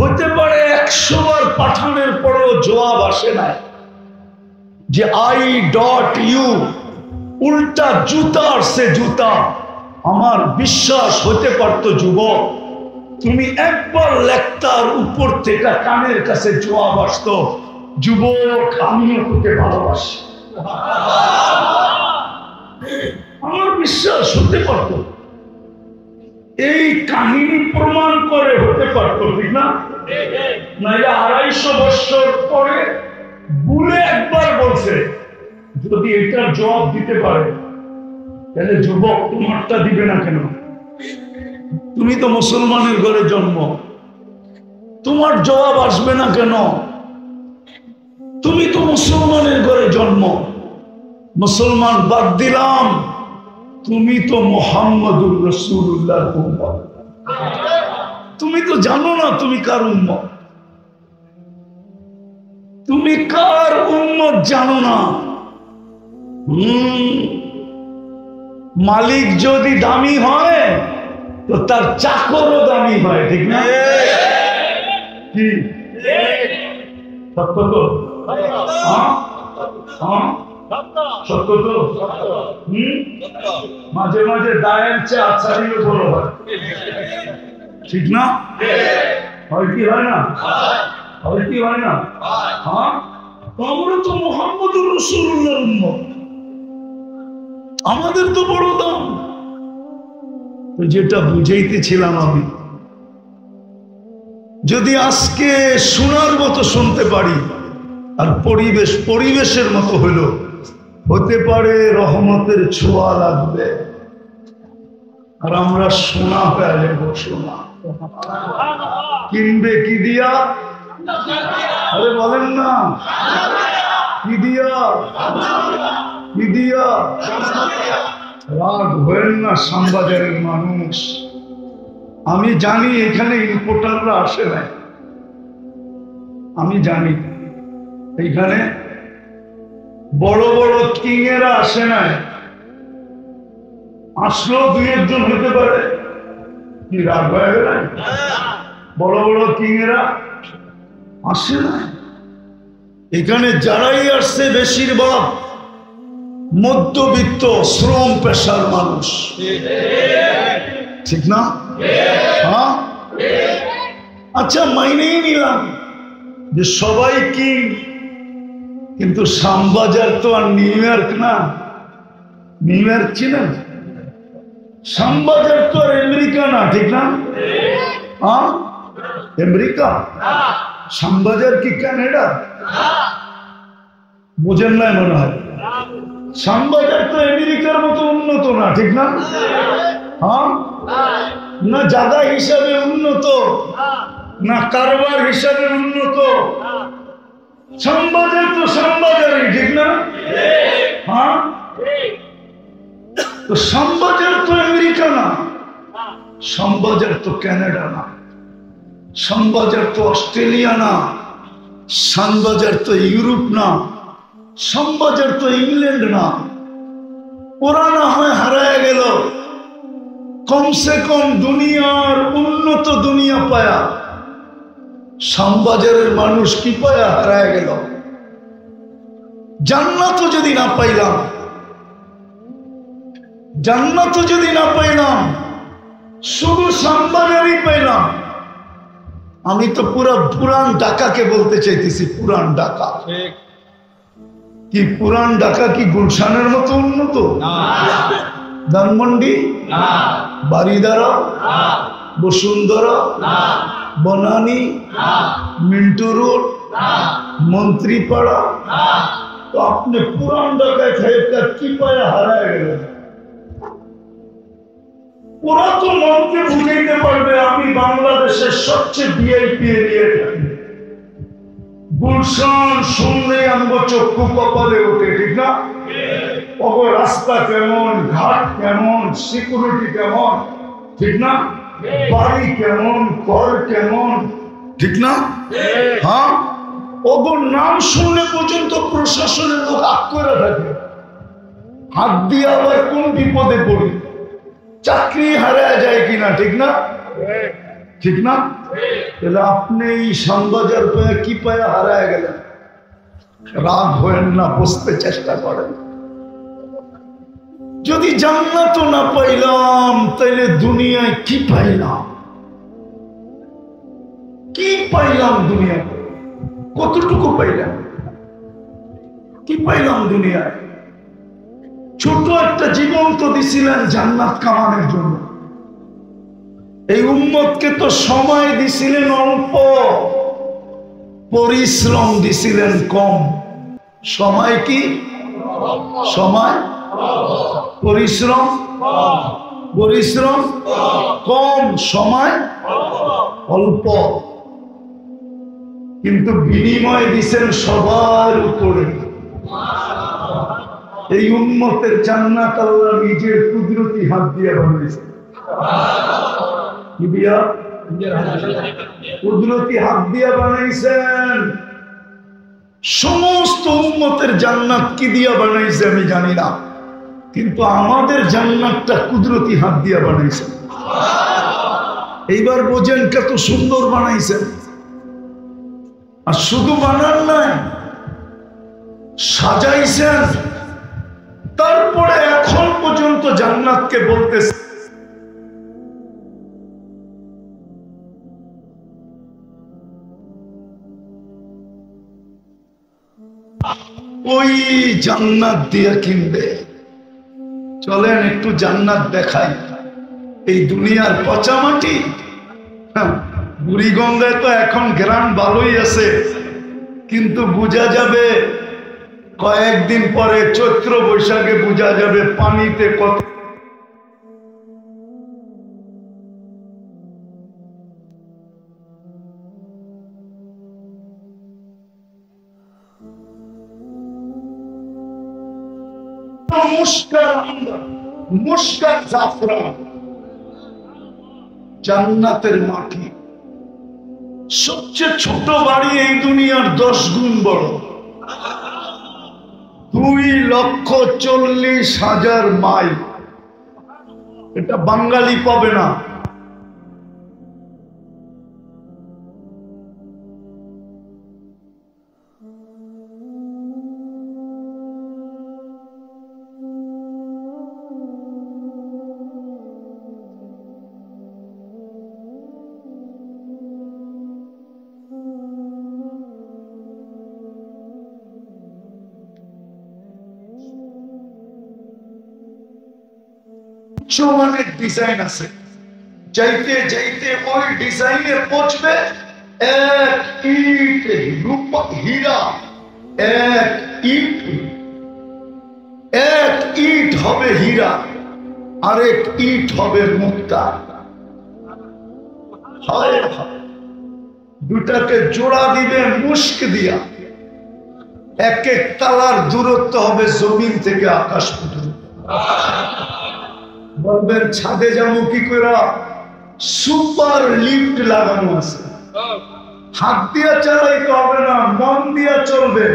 হতে পারে 100 বার পাঠানোর পরেও জবাব আসে না, যে I.U উল্টা জুতার সে জুতা, আমার বিশ্বাস হতে পারত যুবক তুমি একবার লেখতার উপর থেকে কানের কাছে জবাব আসতো, যুবক আমিও তোকে ভালোবাসি, আমার বিশ্বাস হতে পারত। এই কাহিনী প্রমাণ করে হতে পারত, ঠিক না? নাইলে 250 বছর পরে ভুলে একবার বলছে, যদি এটার জবাব দিতে পারে তাহলে যুবক তোমারটা দিবে না কেন? তুমি তো মুসলমানের ঘরে জন্ম, তোমার জবাব আসবে না কেন? তুমি তো মুসলমানের ঘরে জন্ম, মুসলমান বাদ দিলাম, তুমি তো মুহাম্মদুর রাসূলুল্লাহর উম্মত, তুমি তো জানো না তুমি কার উম্মত, তুমি কার উম্মত জানো না। মালিক যদি দামি হয় তো তার চাকরও দামি হয়, ঠিক না? কি সত্য তো? সত্য তো? মাঝে মাঝে দায়ের চেয়ে আচারিও বড় হয়, ঠিক না? হয় কি হয় না? হয় কি হয় না? হ্যাঁ, আমরা তো মুহাম্মদুর রাসূলুল্লাহর উম্মত, আমাদের তো বড় দাম। যেটা বুঝাইতেছিলাম আমি, যদি আজকে শোনার মতো শুনতে পারি আর পরিবেশের মতো হইল, হতে পারে রহমতের ছোঁয়া লাগবে আর আমরা সোনা হয়ে যাবো। সোনা কিনবে কি দিয়া? আরে বলেন না, কি দিয়া? কি দিয়া? রাগ হয়েন না শ্যামবাজারের মানুষ, আমি জানি এখানে ইম্পোর্টাররা আসে না, আমি জানি এইখানে বড় বড় কিংয়েরা আসে না, আসলেও 2-1 হতে পারে, কি রাগ হয়ে গেল? বড় বড় কিংয়েরা আসে না এখানে, যারাই আসছে বেশিরভাগ মধ্যবিত্ত শ্রম পেশার মানুষ, ঠিক না? হ্যাঁ, আচ্ছা মাইনেই নিলাম যে সবাই কি, কিন্তু শ্যামবাজার তো আর নিউ ইয়র্ক না। নিউ ইয়র্ক চিনেন? শ্যামবাজার তো আর আমেরিকা না, ঠিক না? হ্যাঁ, আমেরিকা। শ্যামবাজার কি কানাডা? বুঝেন না মনে হয়। শ্যামবাজার তো আমেরিকার মতো উন্নত না, ঠিক না? হ্যাঁ, না জায়গা হিসাবে উন্নত, না কারবার হিসাবে উন্নত। শ্যামবাজার তো শ্যামবাজারই, ঠিক না? হ্যাঁ, তো শ্যামবাজার তো আমেরিকা না, শ্যামবাজার তো কানাডা না, শ্যামবাজার তো অস্ট্রেলিয়া না, শ্যামবাজার তো ইউরোপ না, শ্যামবাজার তো ইংল্যান্ড না। ওরা না হয় হারায় গেল, কমসে কম দুনিয়ার উন্নত দুনিয়া পায়া, শ্যামবাজারের মানুষ কি পায়া হারায় গেল? জান্নাতও যদি না পাইলাম, জান্নাতও যদি না পাইলাম, শুধু শ্যামবাজারই পাইলাম। আমি তো পুরান ঢাকাকে বলতে চাইতেছি, পুরান ঢাকা। কি পুরান ঢাকা কি গুলশানের মতো উন্নত? ধানমন্ডি, বারিধারা, বসুন্ধরা, বনানী, মিন্টু রোড, মন্ত্রীপাড়া, তো আপনি পুরান ঢাকায় খাইটা কি পায়ে হারায় গেলেন? ওরা তো মনকে বুঝাইতে পারবে আমি বাংলাদেশের সবচেয়ে ভিআইপি এরিয়ায় থাকি, গুলশান শুনলে আমগো চক্ষু কপালে ওঠে, ঠিক না? রাস্তা কেমন, ঘাট কেমন, সিকিউরিটি কেমন, ঠিক না? বাড়ি কেমন, ঘর কেমন, ঠিক না? হ্যাঁ, ওগোর নাম শুনলে পর্যন্ত প্রশাসনের লোক আগ করে থাকে, হাত দিয়ে আবার কোন বিপদে পড়ি, চাকরি হারায় যায় কিনা, ঠিক না? ঠিক না? তাহলে আপনি এই শ্যামবাজার পেয়ে কি পায়ে হারায় গেলেন? রাগ হয়েন না, বুঝতে চেষ্টা করেন। যদি জান্নাত না পাইলাম তাইলে দুনিয়ায় কি পাইলাম? কি পাইলাম দুনিয়াতে? কতটুকু পাইলাম? কি পাইলাম দুনিয়ায়? ছোট একটা জীবন তো দিছিলেন জান্নাত কামানোর জন্য। এই উম্মতকে তো সময় দিছিলেন অল্প, পরিশ্রম দিছিলেন কম। সময় কি? সময়, পরিশ্রম, পরিশ্রম কম, সময় অল্প, কিন্তু বিনিময় দিছেন সবার উপরে। এই উম্মতের জান্নাত আল্লাহ নিজের কুদরতি হাত দিয়ে বানিয়েছেন। কি দিয়া? কুদরতি হাত দিয়ে বানাইছেন। সমস্ত উম্মতের জান্নাত কি দিয়া বানাইছে আমি জানি না, কিন্তু আমাদের জান্নাতটা কুদরতি হাত দিয়ে বানাইছেন। এইবার বোঝেন কত সুন্দর বানাইছেন। আর শুধু বানান নাই, সাজাইছেন। তারপরে এখন পর্যন্ত জান্নাতকে বলতেছে ওই জান্নাত দিয়ে কিনবে। চলেন একটু জান্নাত দেখাই। এই দুনিয়ার পচা মাটি, বুড়িগঙ্গায় তো এখন গ্রাম ভালোই আছে, কিন্তু বোঝা যাবে কয়েকদিন পরে, চৈত্র বৈশাখে বোঝা যাবে পানিতে কত। মুস্কান জাফরান, জান্নাতের মাটি। সবচেয়ে ছোট বাড়ি এই দুনিয়ার 10 গুণ বড়। 2,40,000 মাইল। এটা বাঙালি পাবে না। অনেক ডিজাইন আছে, যাইতে যাইতে ওই ডিজাইনে পৌঁছবে। এক ইট রূপা হীরা, এক ইট হবে হীরা, আরেক ইট হবে মুক্তা। দুটাকে জোড়া দিবে মুস্ক দিয়া। এক এক তালার দূরত্ব হবে জমিন থেকে আকাশ পর্যন্ত। বলবেন ছাদে যাবো কি করে? সুপার লিফট লাগানো আছে, হাত দিয়া চালাইতে হবে না, মন দিয়া চলবে।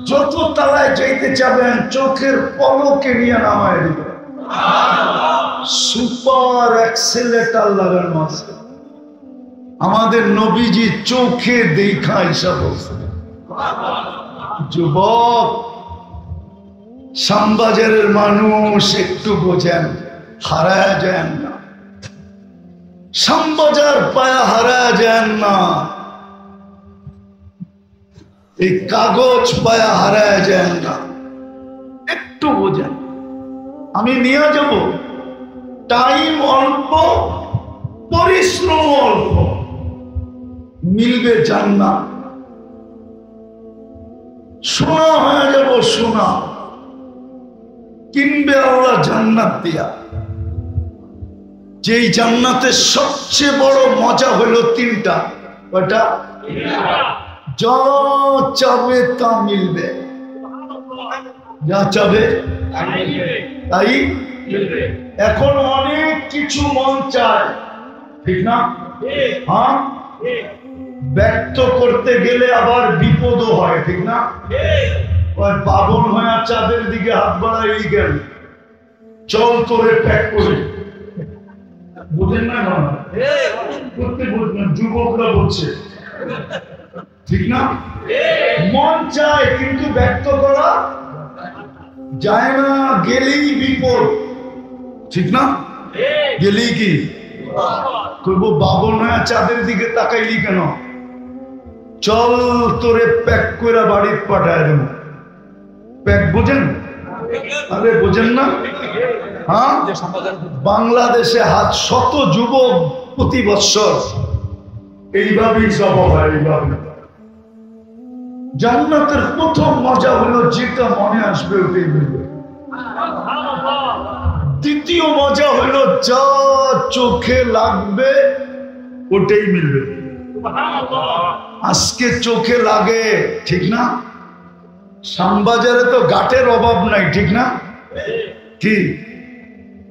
যত তালায় যাইতে চাবেন চোখের পলকে নিয়ে নামায় দিবে। সুপার অ্যাক্সেলেটর লাগানো আছে। আমাদের নবীজি চোখে দেখা হিসাব বলছে। যুবক, শ্যামবাজারের মানুষ একটু বোঝেন, হারায় যান না। শ্যামবাজার পায়া হারায় যান না, এই কাগজ পায়া হারায় যান না, একটু বোঝেন। আমি নিয়ে যাব, টাইম অল্প, পরিশ্রম অল্প, মিলবে জান্নাত। সোনা হয়ে যাব, সোনা কিনবে আল্লাহ জান্নাত দিয়া। যেই জান্নাতের সবচেয়ে বড় মজা হলো 3টা। ওটা যা চাবে তা মিলবে। যা চাবে তাই। এখন অনেক কিছু মন চায়, ঠিক না? হ্যাঁ, ব্যক্ত করতে গেলে আবার বিপদও হয়, ঠিক না? বাবন হয়ে চাঁদের দিকে হাত বাড়াই গেল, চল তোরে প্যাক করে, বুঝেন না? করতে বলছেন, যুবকরা বলছে, ঠিক না? মন চায় কিন্তু ব্যক্ত করা যায় না, গেলেই বিপদ, ঠিক না? গেলেই কি করবো? বাবন হয়ে চাঁদের দিকে তাকাইলি কেন? চল তোরে প্যাক করে বাড়ির পাঠায় দেব। প্যাক বোঝেন? আরে বোঝেন না? হ্যাঁ, বাংলাদেশে হাত শত যুবক প্রতি বৎসর এইভাবেই জবাব হয়। এইভাবে জান্নাতের প্রথম মজা হলো যেটা মনে আসবে ওটাই মিলবে। দ্বিতীয় মজা হলো যা চোখে লাগবে ওটাই মিলবে। আজকে চোখে লাগে, ঠিক না? শ্যামবাজারে তো ঘাটের অভাব নাই, ঠিক না? কি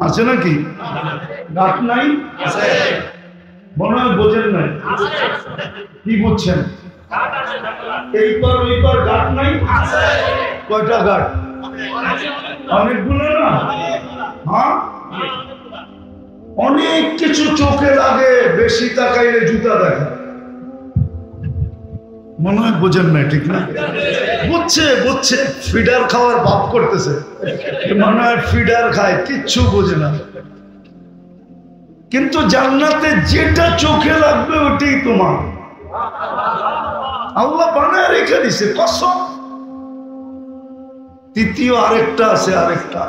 আছে নাকি? ঘাট নাই? মনে হয় বোঝেন নাই। কি বুঝছেন? এইবার ওইবার ঘাট নাই? কয়টা ঘাট? অনেকগুলো না? হ্যাঁ, অনেক কিছু চোখে লাগে, বেশি তাকাইলে জুতা দেখা। মনে হয় বোঝেন না, ঠিক না? বুঝছে বুঝছে, ফিডার খাওয়ার ভাব করতেছে, মনে হয় ফিডার খায়, কিচ্ছু বোঝে না। কিন্তু জান্নাতে যেটা চোখে লাগবে ওটাই তোমার, আল্লাহ বানায় রেখে দিছে কসম। তৃতীয় আরেকটা আছে, আরেকটা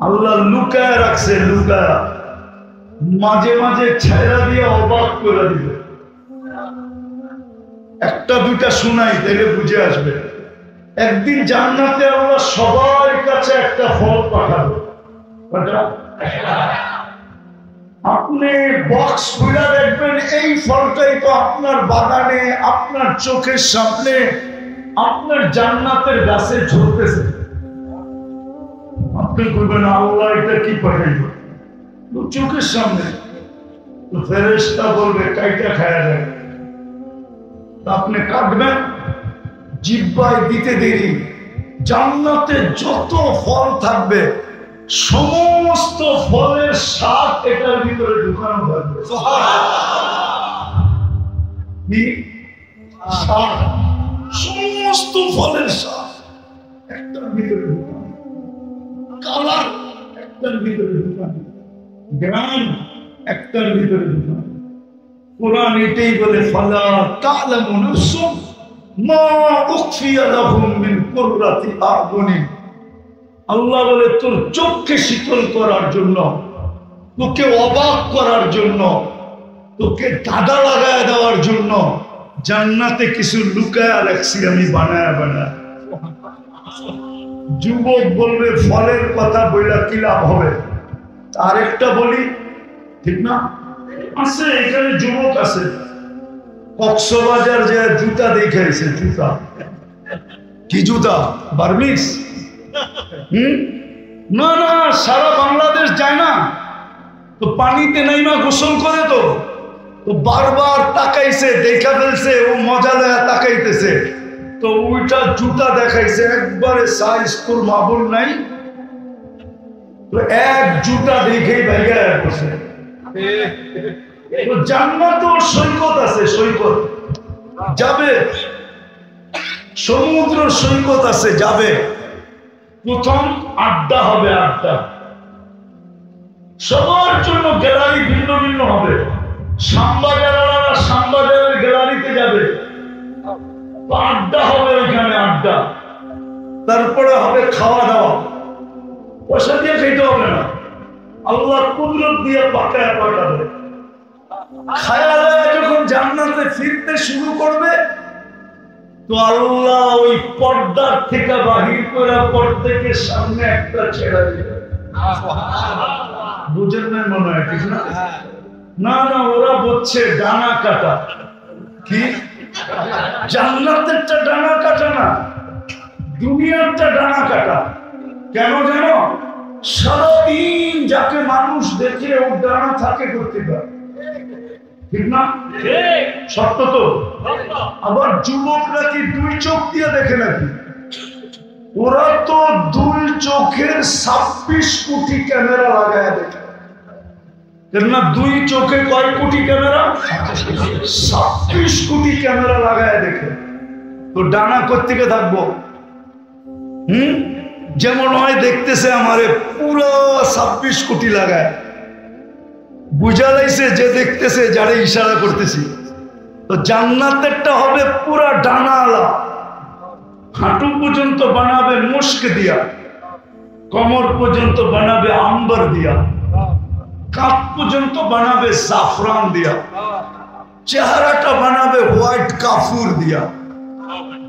আল্লাহ লুকায় রাখছে, লুকায়, মাঝে মাঝে ছেড়া দিয়ে অবাক করে দিবে। একটা দুইটা শুনাই, তাইলে বুঝে আসবে। একদিন জান্নাতে আল্লাহ সবার কাছে একটা ফল পাঠাবে। আপনি বক্স খুলে দেখবেন, এই ফলটাই তো আপনার বাগানে, আপনার চোখের সামনে, আপনার জান্নাতের গাছে ঝরতেছে। আপনি করবেন আল্লাহ এটা কি পাঠাইল, চোখের সামনে। ফেরেশতা বলবে কাইটা খায়া যায়, আপনি কাটবেন, জিহ্বায় দিতে দেরি, জান্নাতে যত ফল থাকবে সমস্ত ফলের স্বাদ এটার ভিতরে ঢুকানো থাকবে। সমস্ত ফলের স্বাদ একটার ভিতরে ঢুকানো, কালার একটার ভিতরে ঢুকানো, গ্রাম একটার ভিতরে ঢুকানো। কোরআন এটাই বলে, ফালা তা'লামু নাফসুন মা উখফিয়া লাহুম মিন কুররাতি আ'য়ুনিন। আল্লাহ বলে তোর চোখকে শীতল করার জন্য, তোকে অবাক করার জন্য, তোকে দাদা লাগায় দেওয়ার জন্য জান্নাতে কিছু লুকায়া রাখছি আমি, বানায়া বানায়া। যুবক বলবে ফলের কথা বইলা কি লাভ হবে? আরেকটা বলি, ঠিক না? আছে এখানে যুবক আছে, কক্সবাজার যে জুতা দেখাইছে, জুতা কি জুতা? বার্মিস? না না, সারা বাংলাদেশ যায় না তো, পানিতে নাইমা গোসল করে তো বারবার তাকাইছে, দেখা ফেলছে, ও মজা দেয়া তাকাইতেছে, তো ওইটা জুতা দেখাইছে, একবারে সাইজ তোর মাবুল নাই, তো এক জুতা দেখেই ভাইয়া বসে। জান্নাতেও সৈকত আছে, সৈকত যাবে, সমুদ্র সৈকত আছে, যাবে। প্রথম আড্ডা হবে, আড্ডা সবার জন্য, গ্যালারি ভিন্ন ভিন্ন হবে। শ্যামবাজারেরা শ্যামবাজারের গ্যালারিতে যাবে, আড্ডা হবে ওইখানে, আড্ডা। তারপরে হবে খাওয়া দাওয়া, পয়সা দিয়ে খেতে হবে না, আল্লাহ কুদরত দিয়ে পাকায় পাঠাবে। খায়া যখন জান্নাতে ফিরতে শুরু করবে তো আল্লাহ ওই পর্দার থেকে বাহির করে পর্দাকে সামনে একটা ছেড়া দিবে। বুঝেন না মনে হয়, ঠিক না? না না, ওরা বলছে ডানা কাটা। কি? জান্নাতেরটা ডানা কাটা না, দুনিয়াটা ডানা কাটা। কেন জানো? সারাদিন যাকে মানুষ দেখে ও ডানা থাকে করতে পারে, ঠিক না? সত্য তো। আবার যুবকরা কি দুই চোখ দিয়ে দেখে নাকি? ওরা তো দুই চোখের 26 কোটি ক্যামেরা লাগায় দেখে। কেননা দুই চোখে কয় কোটি ক্যামেরা? 26 কোটি ক্যামেরা লাগায় দেখে। তো ডানা কোত্থেকে থাকবো? যেমন হয় দেখতেছে আমারে পুরো 26 কোটি লাগায়, বুঝা লাইছে যে দেখতেছে, যারা ইশারা করতেছি। তো জান্নাতেরটা হবে পুরা ডানা আলা, হাঁটু পর্যন্ত বানাবে মুস্ক দিয়া, কোমর পর্যন্ত বানাবে আম্বার দিয়া, কাপ পর্যন্ত বানাবে জাফরান দিয়া, চেহারাটা বানাবে হোয়াইট কাফুর দিয়া,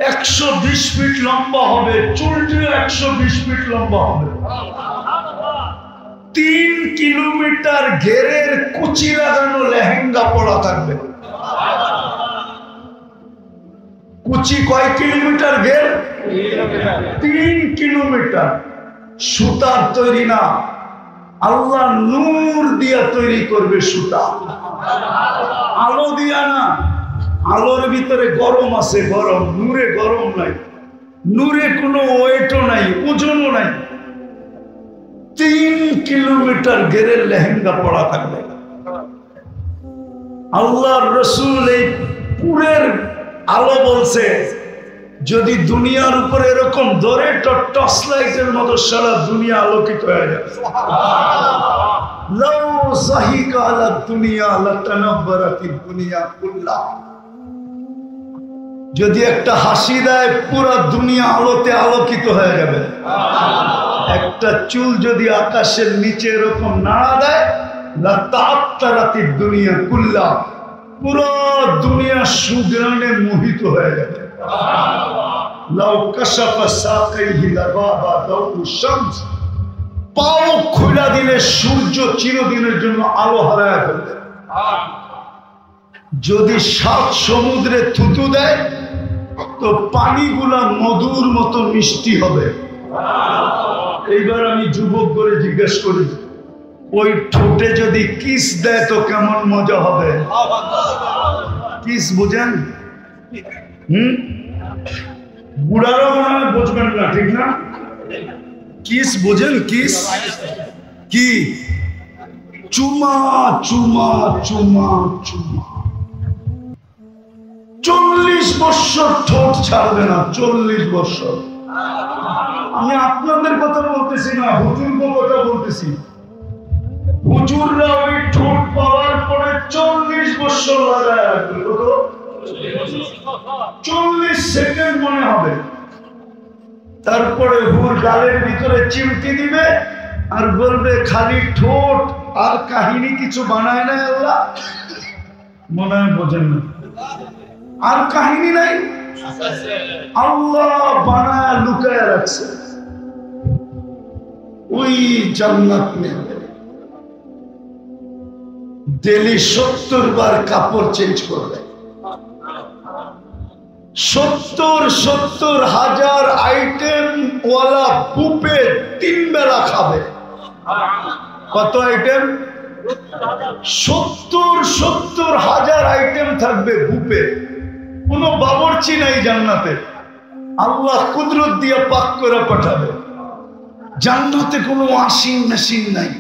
120 ফিট লম্বা হবে, চুলটিও 120 ফিট লম্বা হবে, 3 কিলোমিটার ঘেরের কুচি লাগানো লেহেঙ্গা পরা থাকবে। কুচি কয় কিলোমিটার ঘের? 3 কিলোমিটার। সুতার তৈরি না, আল্লাহ নূর দিয়া তৈরি করবে সুতা, আলো দিয়া না। আলোর ভিতরে গরম আছে, গরম, নূরে গরম নাই, নূরে কোনো ওয়েটও নাই, ওজনও নাই। 3 কিলোমিটার ঘেরের লেহেঙ্গা পরা থাকবে। আল্লাহর রাসূল এই পুরের আলো বলছে, যদি দুনিয়ার উপরে এরকম ধরে টর্চ লাইটের মতো সারা দুনিয়া আলোকিত হয়ে যাবে। লাউ যাহিকা আলা দুনিয়া লাতানাব্বারাতিদ দুনিয়া কুল্লাহ। যদি একটা হাসি দেয় পুরো দুনিয়া আলোতে আলোকিত হয়ে যাবে। একটা চুল যদি আকাশের নিচে এরকম নাড়া দেয়, লাতাআত্তারাতিদ দুনিয়া কুল্লাহ, পুরো দুনিয়া সুগ্রাণে মোহিত হয়ে যাবে। লাউ কাশাফা সাকাইহি লাগাবা দাউ শামস, পাও খুলে দিলে সূর্য চিরদিনের জন্য আলো হারায় ফেলবে। যদি 7 সমুদ্রে থুতু দেয় তো পানিগুলা মধুর মতো মিষ্টি হবে। এইবার আমি যুবক করে জিজ্ঞেস করি, ওই ঠোঁটে যদি কিস দেয় তো কেমন মজা হবে? কিস বুঝেন? বুড়ারা মনে হয় বুঝবেন না, ঠিক না? কিস বুঝেন? কিস কি? চুমা চুমা চুমা চুমা। 40 বছর ঠোঁট ছাড়বে না, 40 বছর। আমি আপনাদের কথা বলতেছি না, হুজুরদের কথা বলতেছি। হুজুররা ওই ঠোঁট পাওয়ার পরে 40 বছর লাগায় রাখবে। কত? 40 সেকেন্ড মনে হবে। তারপরে হুর গালের ভিতরে চিমটি দিবে আর বলবে খালি ঠোঁট, আর কাহিনী কিছু বানায় না আল্লাহ। মনে হয় বোঝেন না, আর কাহিনী নাই, আল্লাহ বানায় লুকায় রাখছে। ওই জান্নাত নেবে, ডেলি 70 বার কাপড় চেঞ্জ করবে, 70,000 আইটেম ওয়ালা বুফে 3 বেলা খাবে। কত আইটেম? 70,000 আইটেম থাকবে বুফে। কোন বাবুর্চি নাই জান্নাতে, আল্লাহ কুদরত দিয়ে পাক করে পাঠাবে। জান্নাতে কোনো ওয়াশিং মেশিন নাই,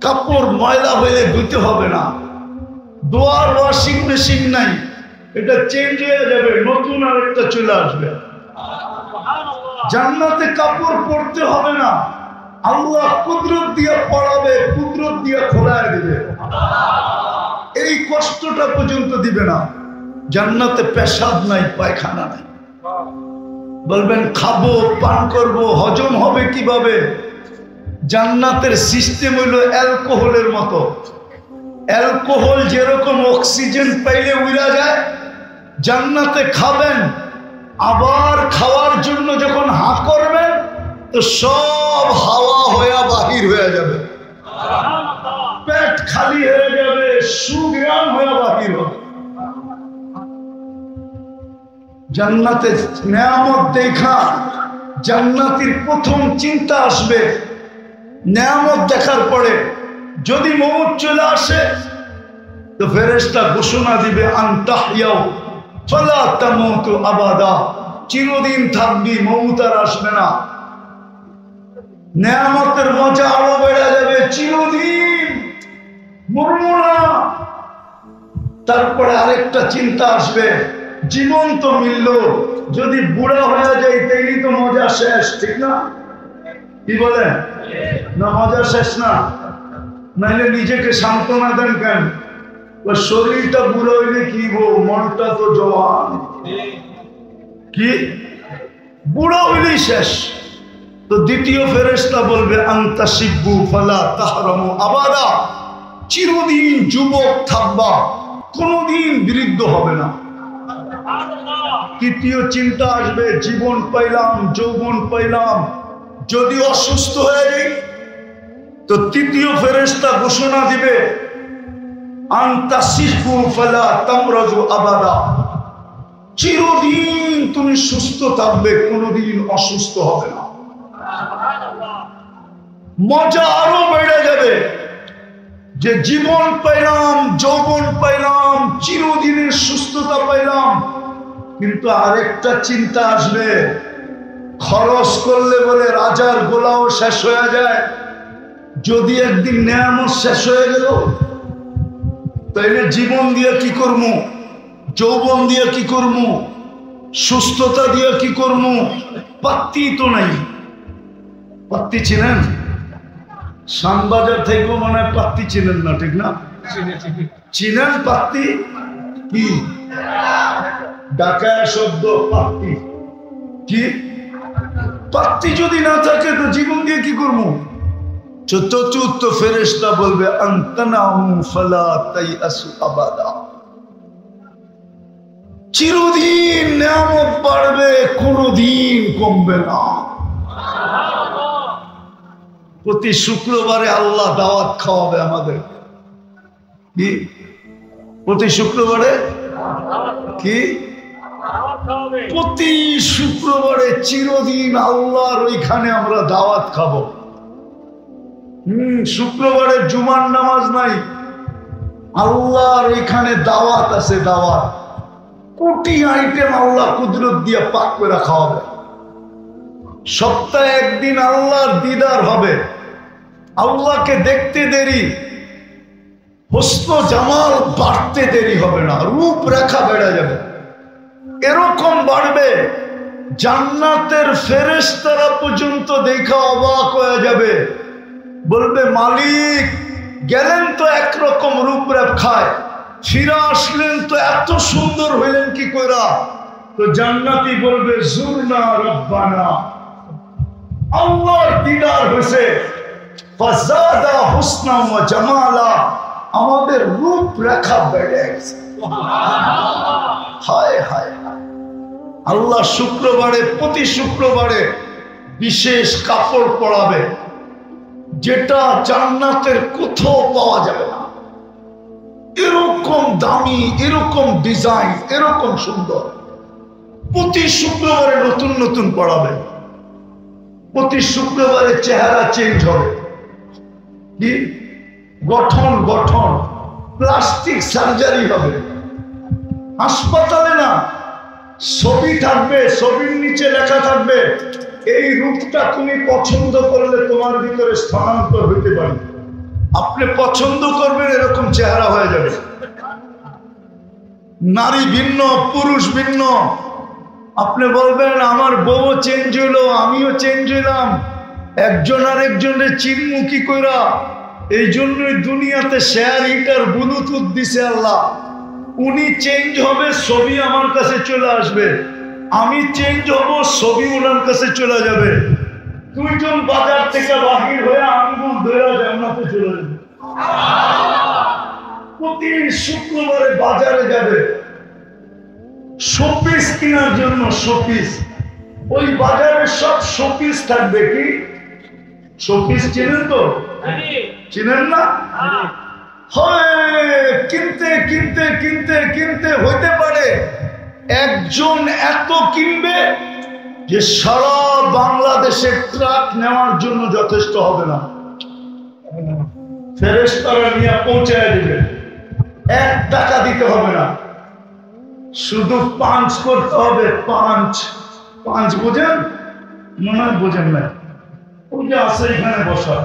কাপড় ময়লা হয়ে ধুতে হবে না, দোয়ার ওয়াশিং মেশিন নাই, এটা চেঞ্জ হয়ে যাবে, নতুন আরেকটা চলে আসবে। জান্নাতে কাপড় পরতে হবে না, আল্লাহ কুদরত দিয়ে পড়াবে, কুদরত দিয়ে খোলায় দিবে। এই কষ্টটা পর্যন্ত দিবে না। জান্নাতে পেশাব নাই, পায়খানা নাই। বলবেন খাবো, পান করব, হজম হবে কিভাবে? জান্নাতের সিস্টেম হইল অ্যালকোহলের মতো। অ্যালকোহল যেরকম অক্সিজেন পাইলে উড়া যায়, জান্নাতে খাবেন, আবার খাওয়ার জন্য যখন হা করবেন তো সব হাওয়া হয়ে বাহির হয়ে যাবে, পেট খালি হয়ে যাবে, সুগ্রাম হয়ে বাহির হবে। জান্নাতে নেয়ামত দেখা জান্নাতীর প্রথম চিন্তা আসবে, নেয়ামত দেখার পরে যদি মউত চলে আসে তো ফেরেশতা ঘোষণা দিবে আনতাহইয়াও ফালা তামুতু আবাদা, চিরদিন থাকবি, মউত আর আসবে না। নেয়ামতের মজা আরো বেড়ে যাবে, চিরদিন মরবো না। তারপরে আরেকটা চিন্তা আসবে, জীবন তো মিলল, যদি বুড়া হয়ে যায় তাইলে তো মজা শেষ, ঠিক না? কি বলেন? না মজা শেষ না? নাইলে নিজেকে সান্ত্বনা দেন কেন? শরীরটা বুড়ো হইলে কি গো, মনটা তো জওয়ান। কি বুড়ো হইলেই শেষ। তো দ্বিতীয় ফেরেশতা বলবে আনতা শিব্বু ফালা তাহরামু আবাদা, চিরদিন যুবক থাকবা, কোনদিন বৃদ্ধ হবে না। তৃতীয় চিন্তা আসবে, জীবন পাইলাম, যৌবন পাইলাম, যদি অসুস্থ হয়ে যাই তো তৃতীয় ফেরেশতা ঘোষণা দিবে আনতা শিব্বু ফালা তামরাজু আবাদা, চিরদিন তুমি সুস্থ থাকবে, কোনদিন অসুস্থ হবে না। মজা আরো বেড়ে যাবে যে জীবন পাইলাম, যৌবন পাইলাম, চিরদিনের সুস্থতা পাইলাম। কিন্তু আরেকটা চিন্তা আসবে, খরচ করলে বলে রাজার গোলাও শেষ হয়ে যায়, যদি একদিন নেয়ামত শেষ হয়ে গেল তাইলে জীবন দিয়ে কি করবো, যৌবন দিয়ে কি করবো, সুস্থতা দিয়ে কি করবো? পাত্তি তো নাই। পাত্তি চিনেন? শ্যামবাজার থেকেও মনে হয় পাত্তি চিনেন না, ঠিক না? চিনেন পাত্তি কি? ঢাকায় শব্দ পাত্তি। কি পাত্তি যদি না থাকে তো জীবন দিয়ে কি করবো? চতুর্থ ফেরেশতা বলবে আনতানাউ ফালা তাইআসু আবাদা, চিরদিন নেয়ামত বাড়বে, কোনদিন কমবে না। প্রতি শুক্রবারে আল্লাহ দাওয়াত খাওয়াবে আমাদের। কি প্রতি শুক্রবারে? কি প্রতি শুক্রবারে চিরদিন আল্লাহর ওইখানে আমরা দাওয়াত খাবো। শুক্রবারে জুমার নামাজ নাই, আল্লাহর ওইখানে দাওয়াত আছে, দাওয়াত। কোটি আইটেম আল্লাহ কুদরত দিয়ে পাক করে খাওয়াবে। সপ্তাহে একদিন আল্লাহর দিদার হবে, আল্লাহকে দেখতে দেরি, হুসন জামাল বাড়তে দেরি হবে না, রূপরেখা বেড়ে যাবে। এরকম বাড়বে জান্নাতের ফেরেশতারা পর্যন্ত দেখা অবাক হয়ে যাবে, বলবে মালিক গেলেন তো একরকম রূপরেখায়, ফিরে আসলেন তো এত সুন্দর হইলেন কি কইরা? তো জান্নাতি বলবে জুরনা রব্বানা, আল্লাহর দিদার হয়েছে, ফাজাদা হুসনা ওয়া জামালা, আমাদের রূপরেখা বেড়ে গেছে। হায় হায় আল্লাহ শুক্রবারে, প্রতি শুক্রবারে বিশেষ কাপড় পরাবে, যেটা জান্নাতের কোথাও পাওয়া যাবে না। এরকম দামি, এরকম ডিজাইন, এরকম সুন্দর। প্রতি শুক্রবারে নতুন নতুন পড়াবে, প্রতি শুক্রবারে চেহারা চেঞ্জ হবে। কি গঠন গঠন, প্লাস্টিক সার্জারি হবে। হাসপাতালে না, ছবি থাকবে, ছবির নিচে লেখা থাকবে এই রূপটা তুমি পছন্দ করলে তোমার ভিতরে স্থানান্তর হইতে পারে। আপনি পছন্দ করবেন, এরকম চেহারা হয়ে যাবে। নারী ভিন্ন, পুরুষ ভিন্ন। আপনি বলবেন আমার বউ চেঞ্জ হইলো, আমিও চেঞ্জ হইলাম, একজন আর একজনের চিনমু কি কইরা? এই জন্যই দুনিয়াতে শেয়ার হিটার ব্লুটুথ দিছে আল্লাহ। উনি চেঞ্জ হবে, ছবি আমার কাছে চলে আসবে, আমি চেঞ্জ হব, ছবি ওনার কাছে চলে যাবে। দুইজন বাজার থেকে বাহির হয়ে আঙ্গুল ধরে জান্নাতে চলে যাবে। প্রতি শুক্রবারে বাজারে যাবে শোপিস কেনার জন্য, শোপিস। ওই বাজারে সব শোপিস থাকবে। কি শোপিস চিনেন তো? চিনেন না? কিনতে কিনতে কিনতে কিনতে হইতে পারে একজন এত কিনবে যে সারা বাংলাদেশের ট্রাক নেওয়ার জন্য যথেষ্ট হবে না। ফেরেশতারা নিয়ে পৌঁছায় দিবে, 1 টাকা দিতে হবে না, শুধু পাঞ্চ করতে হবে। পাঞ্চ বোঝেন? মনে হয় বোঝেন না। ওই যে আছে এখানে বসা,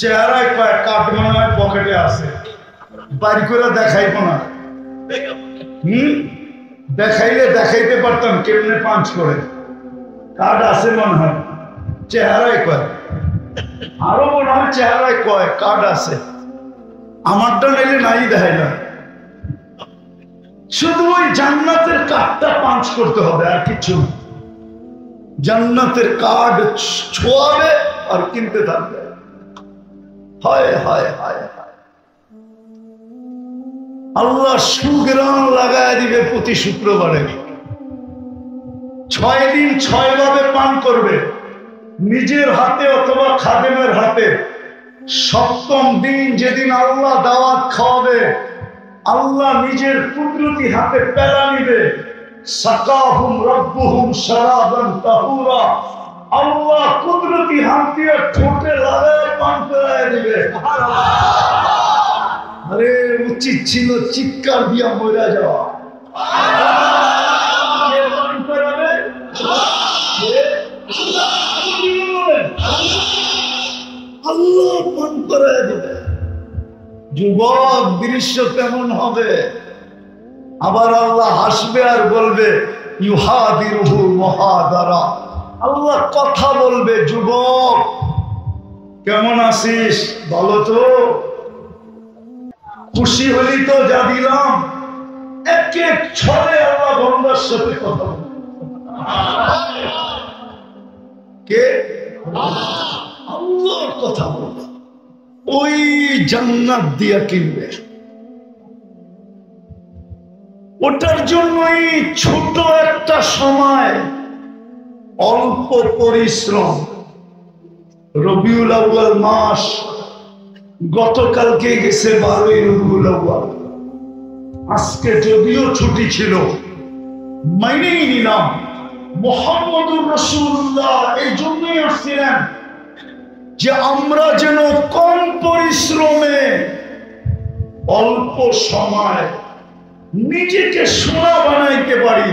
চেহারায় কয়েক কাঠ মনে হয় পকেটে আছে, বাড়ি করে দেখাইবো না। দেখাইলে দেখাইতে পারতাম কেমনে পাঞ্চ করে। কার্ড আছে মনে হয়, চেহারায় কয়, আরো মনে হয় চেহারায় কয় কার্ড আছে। আমারটা নাইলে নাই দেখাই না, শুধু ওই জান্নাতের কার্ডটা পাঞ্চ করতে হবে, আর কিছু জান্নাতের কার্ড ছোঁয়াবে আর কিনতে থাকবে। হায় হায় হায় হায়, আল্লাহ সুগ্রাম লাগায় দিবে প্রতি শুক্রবারে। 6 দিন 6 ভাবে পান করবে, নিজের হাতে অথবা খাদেমের হাতে। 7ম দিন যেদিন আল্লাহ দাওয়াত খাওয়াবে, আল্লাহ নিজের কুদরতি হাতে পেলা নিবে। সাকাহুম রাব্বুহুম শারাবান তাহুরা, আল্লাহ কুদরতি হাত দিয়ে ঠোঁটে লাগায় পান করায় দিবে। আরে উচিত ছিল চিৎকার দিয়া মরে যাওয়া। কে পান করাবে? আল্লাহ পান করায় দিবে। যুবক, দৃশ্য কেমন হবে? আবার আল্লাহ হাসবে আর বলবে ইউহাদিরুহু মুহাদারা। আল্লাহ কথা বলবে, যুবক কেমন আছিস, ভালো তো? খুশি হলি তো যা দিলাম? এক এক ছলে আল্লাহ বন্দার সাথে কথা বলবে। কে? আল্লাহর কথা বলবে। ওই জান্নাত দিয়া কিনবে। ওটার জন্যই ছোট একটা সময়, অল্প পরিশ্রম। রবিউল আউয়াল মাস গতকালকে গেছে 12ই রবিউল আউয়াল। আজকে যদিও ছুটি ছিল, মাইনেই নিলাম। মুহাম্মদুর রাসূলুল্লাহ এই জন্যই আসছিলেন যে আমরা যেন কম পরিশ্রমে অল্প সময় নিজেকে সোনা বানাইতে পারি,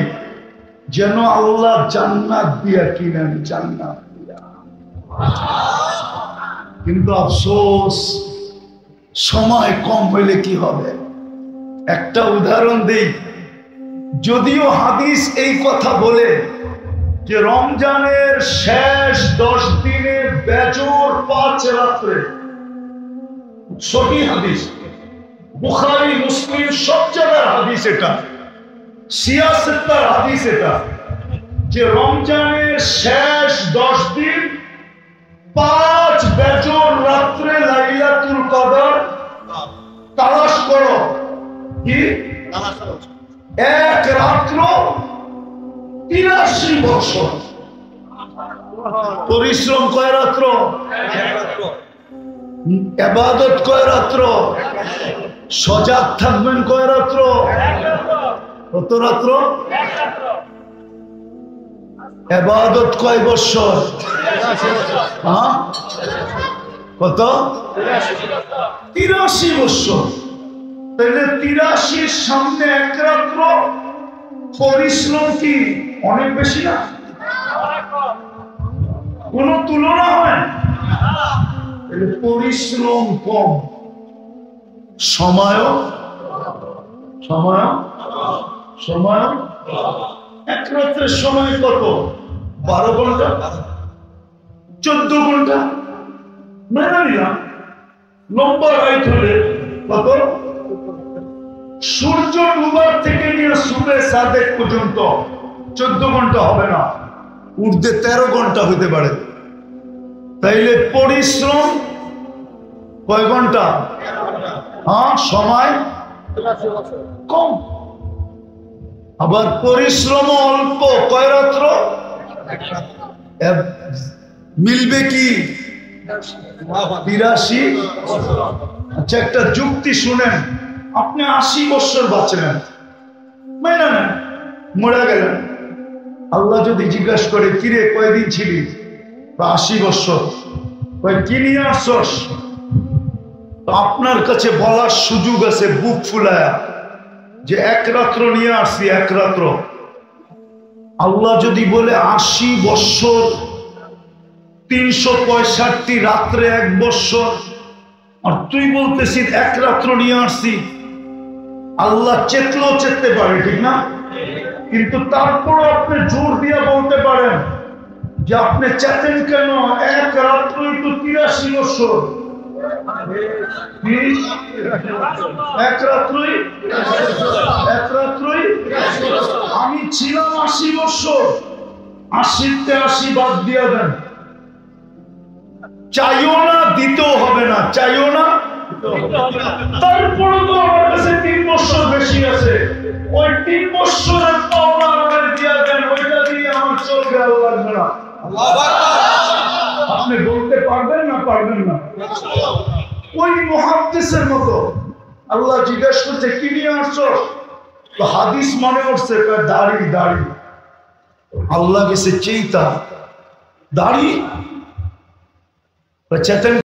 যেন আল্লাহ জান্নাত দিয়া কিনেন, জান্নাত দিয়া। কিন্তু আফসোস, সময় কম হইলে কি হবে? একটা উদাহরণ দেই। যদিও হাদিস এই কথা বলে যে রমজানের শেষ 10 দিনের বেজোর 5 রাত্রে, সহিহ হাদিস, বুখারী মুসলিম সব জায়গার হাদিস, এটা সিয়াসতের হাদিস, এটা যে রমজানের শেষ 10 দিন 5 বেজোর রাত্রে লাইলাতুল কদর তালাশ করো। কি? এক রাত্র 83 বছর পরিশ্রম। কয় রাত্র? ইবাদত কয় রাত্র? সজাগ থাকবেন কয় রাত্র? কত রাত্র? ইবাদত কয় বছর? কত? 83 বছর। তাহলে 83 সামনে 1 রাত্র পরিশ্রম কি অনেক বেশি না? কোন তুলনা হয়? পরিশ্রম কম, সময় 1 রাত্রের সময় কত? 12 ঘন্টা, 14 ঘন্টা। মেনে নিলাম লম্বা রাইট হলে কত? সূর্য ডুবার থেকে নিয়ে সুবে সাদেক পর্যন্ত 14 ঘন্টা হবে না, ঊর্ধ্বে 13 ঘন্টা হতে পারে। তাইলে পরিশ্রম কয় ঘন্টা? সময় কম, আবার পরিশ্রম অল্প। কয় রাত্র? মিলবে কি? 82। আচ্ছা, একটা যুক্তি শুনেন। আপনি 80 বছর বাঁচলেন, মেনে নেন মরে গেলেন। আল্লাহ যদি জিজ্ঞাসা করে কিরে কয়দিন ছিলি, 80 বছর। কি নিয়ে আসছস? আপনার কাছে বলার সুযোগ আছে বুক ফুলায়া যে এক রাত্র নিয়ে আসছি, এক রাত্র। আল্লাহ যদি বলে 80 বছর 365 রাত্রে 1 বছর, আর তুই বলতেছিস এক রাত্র নিয়ে আসছি, আল্লাহ চেতলেও চেততে পারে, ঠিক না? কিন্তু তারপরও আপনি জোর দিয়ে বলতে পারেন যে আপনি চেতেন কেন, এক রাত্রই তো 83 বছর। এক রাত্রই, এক রাত্রই। আমি ছিলাম 80 বছর, 80তে 80 বাদ দিয়ে দেন। চাইও না, দিতেও হবে না, চাইও না। তারপরে তো আমার কাছে 3 বছর বেশি আছে, ওই 3 বছরের পাওনা আমাদের দিয়ে দেন, ওইটা দিয়ে আমার চলবে, আল্লাহ লাগবে না। আপনি বলতে পারবেন না? পারবেন না। ওই মুহাদ্দিসের মতো আল্লাহ জিজ্ঞাসা করছে কি নিয়ে আসছো? তো হাদিস মনে করছে দাড়ি, দাড়ি। আল্লাহ গেছে চেতা দাড়ি চেতেন